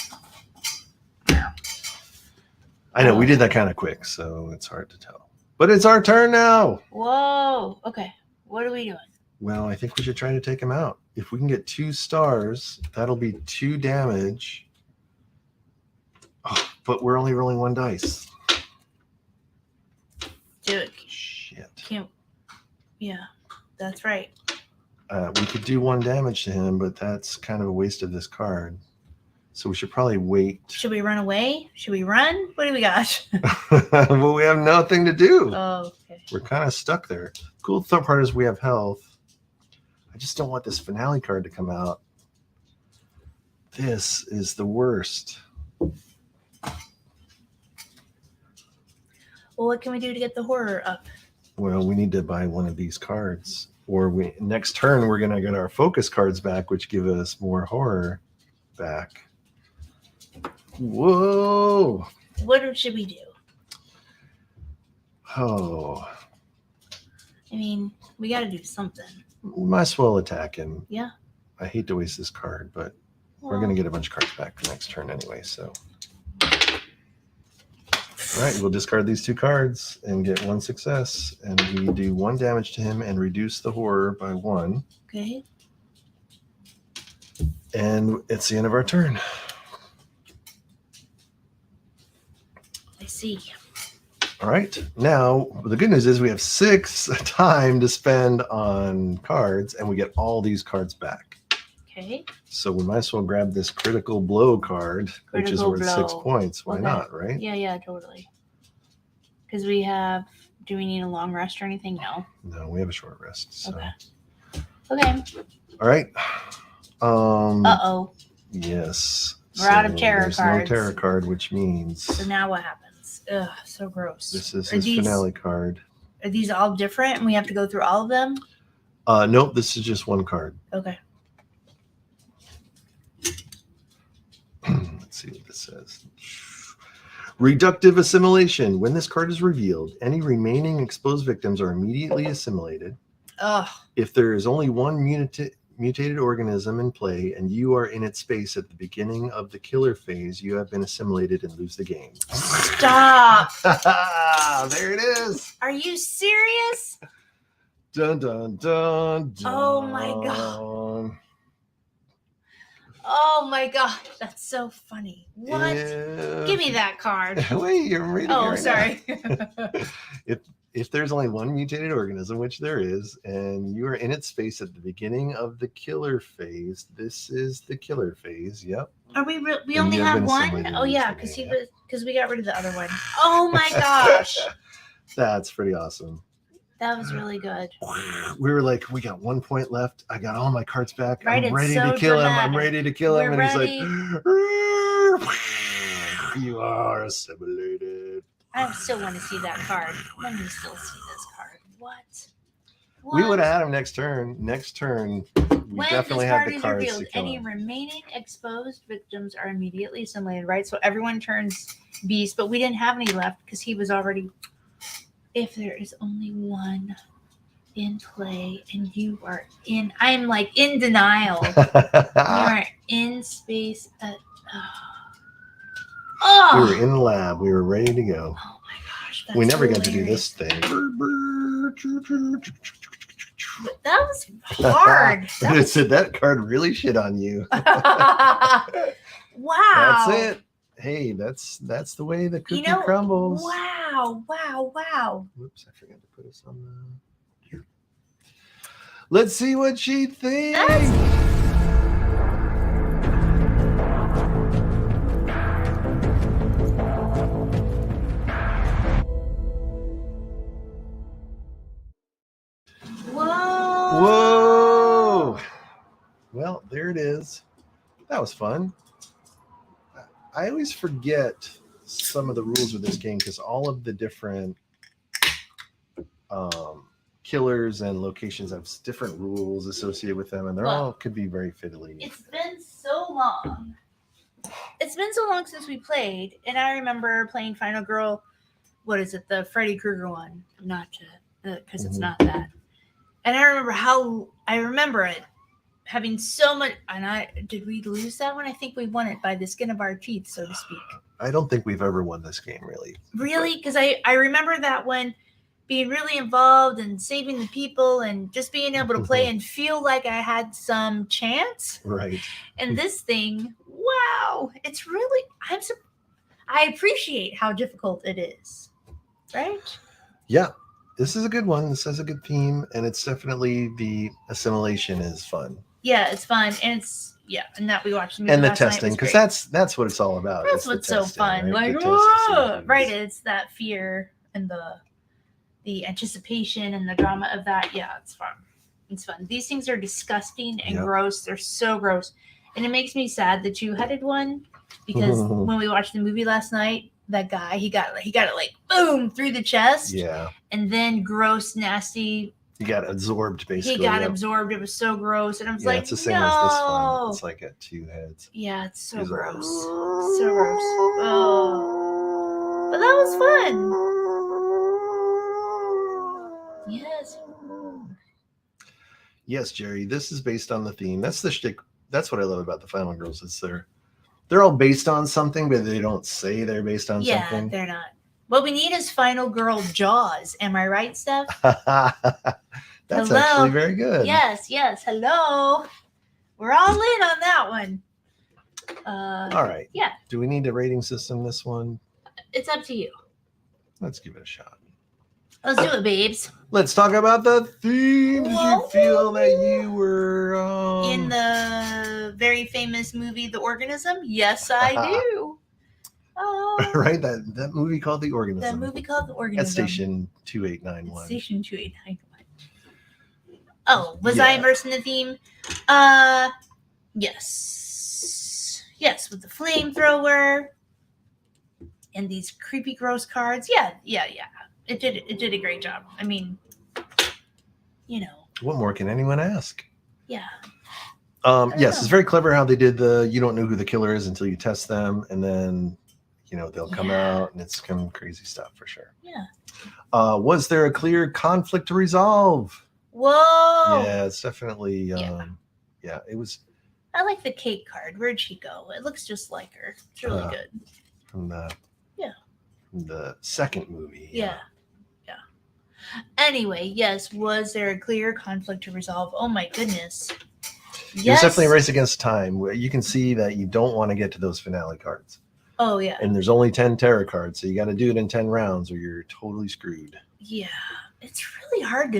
I know, we did that kind of quick, so it's hard to tell. But it's our turn now!
Whoa! Okay, what are we doing?
Well, I think we should try to take him out. If we can get 2 stars, that'll be 2 damage. Oh, but we're only rolling 1 dice.
Dude.
Shit.
Yeah, that's right.
We could do 1 damage to him, but that's kind of a waste of this card. So we should probably wait.
Should we run away? Should we run? What do we got?
Well, we have nothing to do.
Oh, okay.
We're kind of stuck there. Cool third part is we have health. I just don't want this finale card to come out. This is the worst.
Well, what can we do to get the horror up?
Well, we need to buy 1 of these cards. Or next turn, we're going to get our focus cards back, which give us more horror back. Whoa.
What should we do?
Oh.
I mean, we got to do something.
We might as well attack him.
Yeah.
I hate to waste this card, but we're going to get a bunch of cards back for next turn anyway, so. All right, we'll discard these 2 cards and get 1 success, and we do 1 damage to him and reduce the horror by 1.
Okay.
And it's the end of our turn.
I see.
All right, now the good news is we have 6 time to spend on cards, and we get all these cards back.
Okay.
So we might as well grab this critical blow card, which is worth 6 points. Why not, right?
Yeah, totally. Because we have, do we need a long rest or anything? No.
No, we have a short rest. So.
Okay.
All right.
Uh-oh. Yes.
We're
out of tarot
there's
cards.
no tarot card, which means
So now what happens? Ugh, so gross.
this is his finale card.
Are these all different and we have to go through all of them?
Nope, this is just 1 card.
Okay.
Let's see what this says. Reductive assimilation. When this card is revealed, any remaining exposed victims are immediately assimilated.
Ugh.
If there is only 1 mutated organism in play and you are in its space at the beginning of the killer phase, you have been assimilated and lose the game.
Stop.
There it is.
Are you serious?
Dun, dun, dun, dun.
Oh my God. Oh my God. That's so funny. What? Give me that card.
Wait, you're reading
Oh,
it right
sorry.
now. If there's only 1 mutated organism, which there is, and you are in its space at the beginning of the killer phase, this is the killer phase. Yep.
Are we? We
And
only
you have
have
been
1.
assimilated
Oh
in
yeah,
this
because
game,
because we got rid of the other one. Oh my gosh,
That's pretty awesome.
that was really good.
We were like, we got 1 point left. I got all my cards back.
Right,
I'm
it's
ready
so
to kill him. I'm
dramatic.
ready to kill him.
We're
And he's like, you are assimilated.
I still want to see that card. Let me still see this card. What?
We would have had him next turn. Next turn, we
When
definitely
this
have
card
the
is
cards
revealed,
to kill
any
him.
remaining exposed victims are immediately assimilated, right? So everyone turns beast, but we didn't have any left because he was already. if there is only one in play and you are in, I'm like in denial. You are in space at.
We were in the lab. We were ready to go.
Oh my gosh.
We never got to do
hilarious.
this thing.
That was hard.
It said that card really shit on you.
Wow.
That's it. Hey, that's the way the cookie crumbles.
Wow.
Whoops, I forgot to put us on the. Let's see what she thinks. Whoa! Well, there it is. That was fun. I always forget some of the rules of this game because all of the different killers and locations have different rules associated with them, and they're all could be very fiddly.
It's been so long. It's been so long since we played, and I remember playing Final Girl. What is it? The Freddy Krueger one, not because it's not that. And I remember it having so much. And did we lose that one? I think we won it by the skin of our teeth, so to speak.
I don't think we've ever won this game, really.
Really? Because I remember that one being really involved and saving the people and just being able to play and feel like I had some chance.
Right.
And this thing, wow, it's really, I appreciate how difficult it is. Right?
Yeah. This is a good one. This has a good theme, and it's definitely the assimilation is fun.
Yeah, it's fun, and and that we watched the movie
and the
last night
testing,
was
because
great.
that's what it's all about.
That's
it's
what's
the
so
testing,
fun.
right?
Like,
The test to see
whoa!
things.
Right, it's that fear and the anticipation and the drama of that. Yeah, it's fun. It's fun. These things are disgusting and gross. They're so gross, and it makes me sad the two-headed one, because when we watched the movie last night, that guy he got it like boom through the chest.
Yeah.
And then gross, nasty.
He got absorbed, basically.
He got absorbed. It was so gross. And I was like,
it's the same as this one. It's like at two heads.
Yeah, it's so gross. So gross. Oh. But that was fun. Yes.
Yes, Jerry. This is based on the theme. That's the shtick. That's what I love about the Final Girls. Is they're all based on something, but they don't say they're based on something.
Yeah, they're not. What we need is Final Girl Jaws. Am I right, Steph?
That's actually very good.
Yes. Hello. We're all in on that one.
All right.
Yeah.
Do we need a rating system this one?
It's up to you.
Let's give it a shot.
Let's do it, babes.
Let's talk about the theme. Did you feel that you were
in the very famous movie The Organism? Yes, I do.
Right, that movie called The Organism.
That movie called The Organism.
At Station 2891.
Station 2891. Oh, was I immersed in the theme? Yes. Yes, with the flamethrower and these creepy, gross cards. Yeah. It did a great job. I mean,
What more can anyone ask?
Yeah.
Yes, it's very clever how they did you don't know who the killer is until you test them, and then they'll come out, and it's some crazy stuff for sure.
Yeah.
Was there a clear conflict to resolve?
Whoa.
Yeah, it's definitely it was.
I like the cake card. Where'd she go? It looks just like her. It's really good.
From the second movie.
Yeah. Anyway, yes, was there a clear conflict to resolve? Oh my goodness.
It was definitely a race against time, where you can see that you don't want to get to those finale cards.
Oh, yeah.
And there's only 10 tarot cards, so you got to do it in 10 rounds or you're totally screwed.
Yeah. It's really hard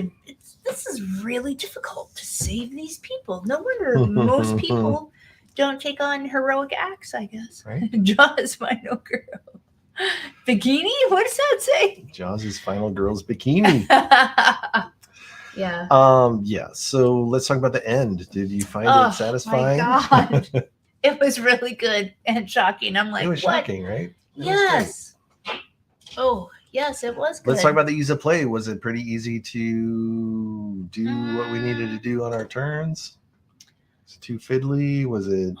this is really difficult to save these people. No wonder most people don't take on heroic acts, I guess.
Right?
Jaws Final Girl. Bikini? What does that say?
Jaws' Final Girl's Bikini.
Yeah.
Yeah. So let's talk about the end. Did you find it satisfying?
My God. It was really good and shocking. I'm like,
it was
what?
shocking, right?
Yes. Oh, yes, it was good.
Let's talk about the ease of play. Was it pretty easy to do what we needed to do on our turns? Was it too fiddly? Was it?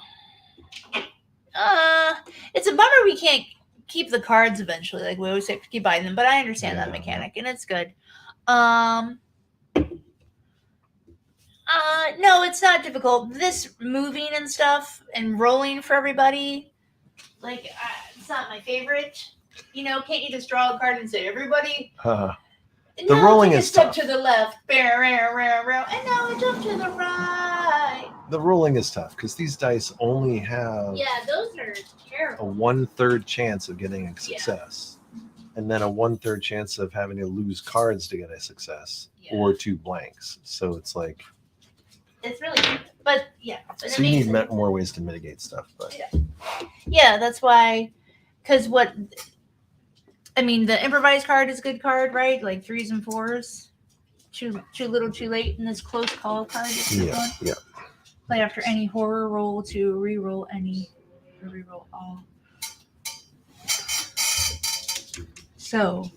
It's a bummer we can't keep the cards eventually. Like we always say, keep buying them. But I understand that
Yeah.
mechanic, and it's good. No, it's not difficult. This moving and stuff and rolling for everybody, like, it's not my favorite. You know, can't you just draw a card and say, everybody?
The rolling
take
is
a step
tough.
to the left, and now a jump to the right.
The rolling is tough because these dice only have
Yeah, those are
a
terrible.
1/3 chance of getting a success, and then a 1/3 chance of having to lose cards to get a success, or 2 blanks. So it's like,
it's really good. But yeah, but
so you need more ways to mitigate stuff. But
yeah, that's why. Because the improvised card is a good card, right? Like 3s and 4s. Too little, too late in this close call card.
Yeah.
Play after any horror roll to re-roll any, or re-roll all. So,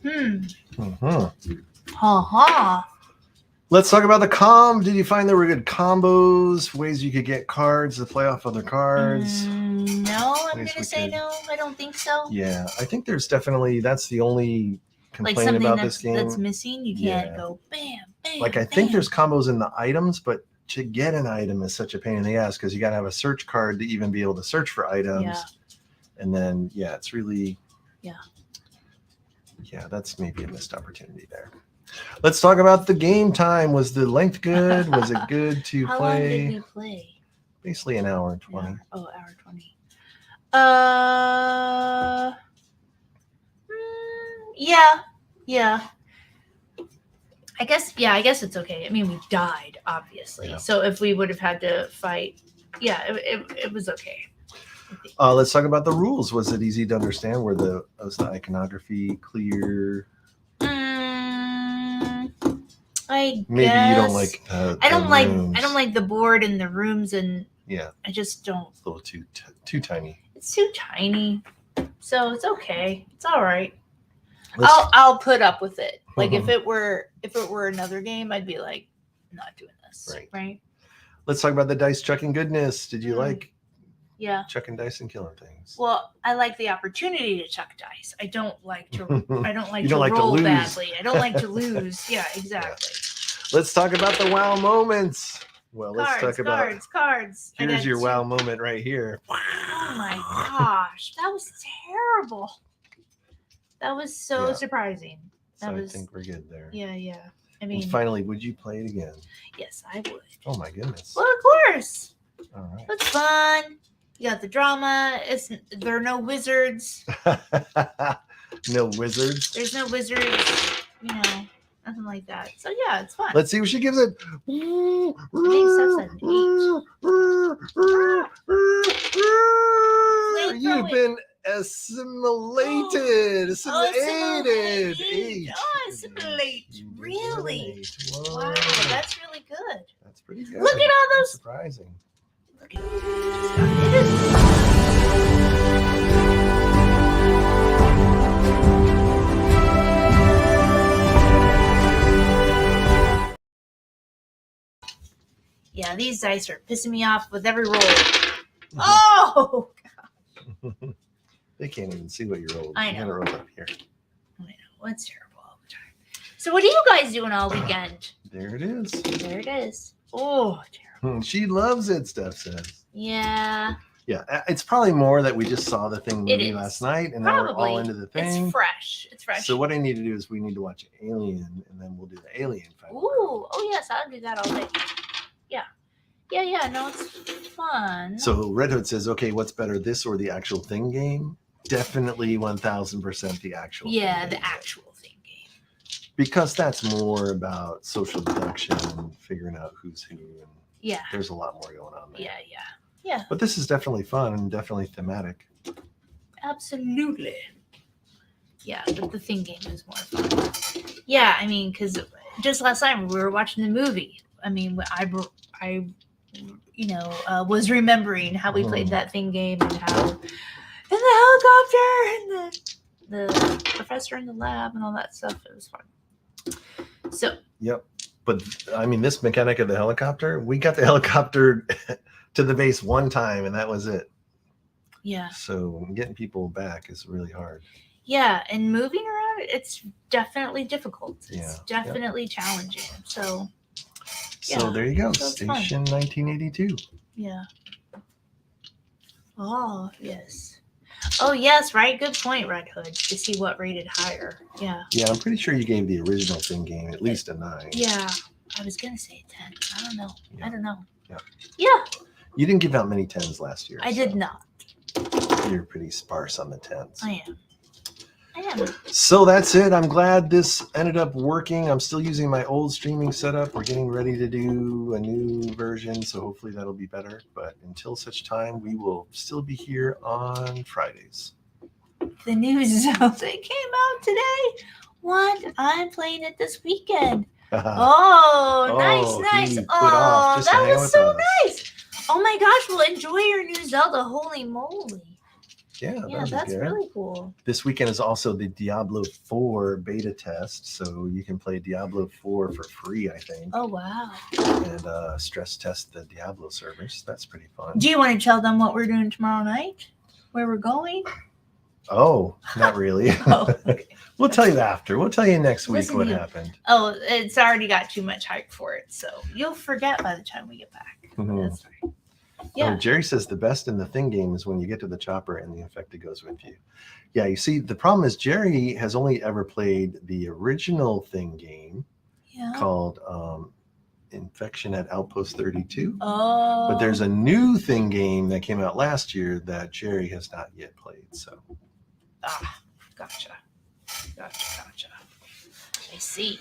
Let's talk about the comb. Did you find there were good combos, ways you could get cards to play off other cards?
No, I'm going to say no. I don't think so.
Yeah, I think there's definitely, that's the only complaint about this game.
That's missing. You can't go bam, bam.
Like, I think there's combos in the items, but to get an item is such a pain in the ass because you got to have a search card to even be able to search for items.
Yeah.
And then, it's really.
Yeah.
Yeah, that's maybe a missed opportunity there. Let's talk about the game time. Was the length good? Was it good to
How
play?
long did we play?
Basically an hour and 20.
Hour 20. Yeah. I guess it's okay. I mean, we died, obviously.
Yeah.
So if we would have had to fight, it was okay.
Let's talk about the rules. Was it easy to understand? Was the iconography clear?
I
Maybe
guess.
you don't like the
I don't
rooms.
like the board and the rooms, and I just don't.
It's a little too tiny.
It's too tiny, so it's okay. It's all right. I'll put up with it. Like if it were another game, I'd be like, not doing this. Right.
Let's talk about the dice chucking goodness. Did you like?
Yeah.
Chucking dice and killing things.
Well, I like the opportunity to chuck dice. I don't like to
You don't like to
roll
lose.
badly. I don't like to lose. Yeah, exactly.
Let's talk about the wow moments. Well, let's talk about
cards.
Here's your wow moment right here.
Oh my gosh, that was terrible. That was so surprising.
I think we're good there.
Yeah. I mean,
and finally, would you play it again?
Yes, I would.
Oh my goodness.
Well, of course.
All right.
It's fun. You got the drama. There are no wizards.
No wizards.
There's no wizards. Nothing like that. So yeah, it's fun.
Let's see what she gives it.
I think Steph's at an 8.
You've been assimilated. Assimilated.
Assimilate. Really?
Whoa.
Wow, that's really good.
That's pretty good.
Look at all those.
Surprising.
Look at it. Yeah, these dice are pissing me off with every roll. Oh!
They can't even see what you rolled.
I know.
You gotta roll up here.
I know. It's terrible all the time. So what are you guys doing all weekend?
There it is.
There it is. Oh, terrible.
She loves it, Steph says.
Yeah.
Yeah, it's probably more that we just saw the thing movie last night, and now we're all into the thing.
It's fresh.
So what I need to do is we need to watch Alien, and then we'll do the Alien fight.
Ooh. Oh, yes. I'll do that all day. Yeah. Yeah. No, it's fun.
So Red Hood says, okay, what's better, this or the actual thing game? Definitely 1000% the actual thing game.
The actual thing game.
Because that's more about social deduction, figuring out who's who. And there's a lot more going on there. Yeah. But this is definitely fun and definitely thematic.
Absolutely. Yeah, the thing game is more fun. Yeah, I mean, because just last night we were watching the movie. I mean, I was remembering how we played that thing game and how in the helicopter and the professor in the lab and all that stuff. It was fun. So.
Yep. But I mean, this mechanic of the helicopter, we got the helicopter to the base one time, and that was it.
Yeah.
So getting people back is really hard.
Yeah, and moving around, it's definitely difficult. It's
Yeah,
definitely challenging. So
So
Yeah,
there you go.
so it's fun.
Station 1982.
yeah. Oh yes. Oh yes, right. Good point, Red Hood. To see what rated higher. Yeah.
Yeah, I'm pretty sure you gave the original Thing game at least a 9.
Yeah. I was gonna say 10. I don't know.
Yeah.
I don't know.
Yeah.
Yeah.
You didn't give out many 10s last year.
I did not.
You're pretty sparse on the 10s.
I am. I am.
So that's it. I'm glad this ended up working. I'm still using my old streaming setup. We're getting ready to do a new version, so hopefully that'll be better. But until such time, we will still be here on Fridays.
The new Zelda came out today. What? I'm playing it this weekend. Oh, nice.
he put
Oh,
off just to
that
hang out
was
with
so
us.
nice. Oh my gosh, well, enjoy your new Zelda. Holy moly.
Yeah,
Yeah,
that'd be
that's
good.
really cool.
This weekend is also the Diablo 4 beta test, so you can play Diablo 4 for free, I think,
Oh, wow.
and stress test the Diablo servers. That's pretty fun.
Do you want to tell them what we're doing tomorrow night? Where we're going?
Oh, not really.
Oh, okay.
We'll tell you after. We'll tell you next week
Listen
what
to you.
happened.
Oh, it's already got too much hype for it, so you'll forget by the time we get back.
Mhm.
That's right. Yeah.
Oh, Jerry says the best in the Thing game is when you get to the chopper and the infected goes with you. Yeah, you see, the problem is Jerry has only ever played the original Thing game
Yeah.
called Infection at Outpost 32.
Oh.
But there's a new Thing game that came out last year that Jerry has not yet played. So
Gotcha. I see.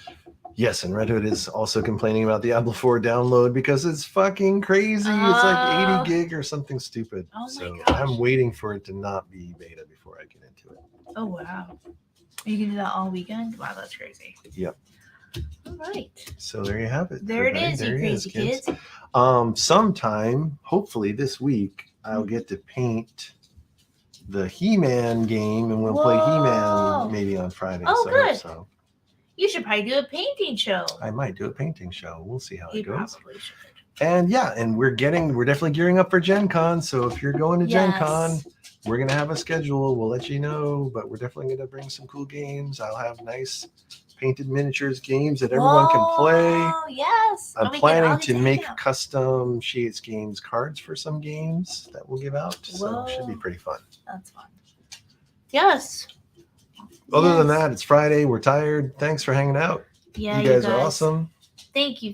yes, and Red Hood is also complaining about the Diablo 4 download because it's fucking crazy. It's like
Oh.
80 gig or something stupid.
Oh my
So
gosh.
I'm waiting for it to not be beta before I get into it.
Oh, wow. You can do that all weekend? Wow, that's crazy.
Yep.
All right.
So there you have it.
There it
everybody.
is,
There
you
it
crazy
is,
kids.
Sometime, hopefully this week, I'll get to paint the He-Man game, and we'll play
Whoa.
He-Man maybe on Friday.
Oh,
so I hope
good.
so.
You should probably do a painting show.
I might do a painting show. We'll see how
You
it goes.
probably should.
And yeah, and we're definitely gearing up for Gen Con. So if you're going to Gen Con,
Yes.
we're gonna have a schedule. We'll let you know, but we're definitely gonna bring some cool games. I'll have nice painted miniatures games that everyone can play.
Oh, yes.
I'm
Oh, we can all
planning
get
to
hang
make
out.
custom Sheets Games cards for some games that we'll give out. So it should be
Whoa.
pretty fun.
That's fun. Yes.
Other than
Yes.
that, it's Friday. We're tired. Thanks for hanging out.
Yeah,
you guys are awesome.
Thank you.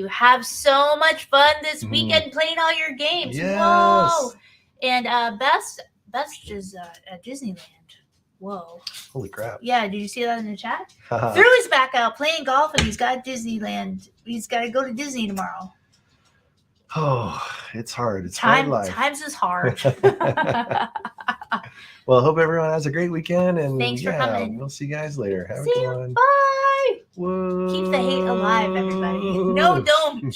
Have so much fun this
Mhm.
weekend playing all your games.
Yes.
Whoa. And Best is at Disneyland. Whoa.
Holy crap.
Yeah, did you see that in the chat? Threw his back out playing golf, and he's got Disneyland. He's got to go to Disney tomorrow.
Oh, it's hard. It's hard life.
Times is hard.
Well, I hope everyone has a great weekend. And
Thanks for coming.
We'll see you guys later. Have
See
a good
you.
one.
Bye.
Whoa.
Keep the hate alive, everybody. No, don't.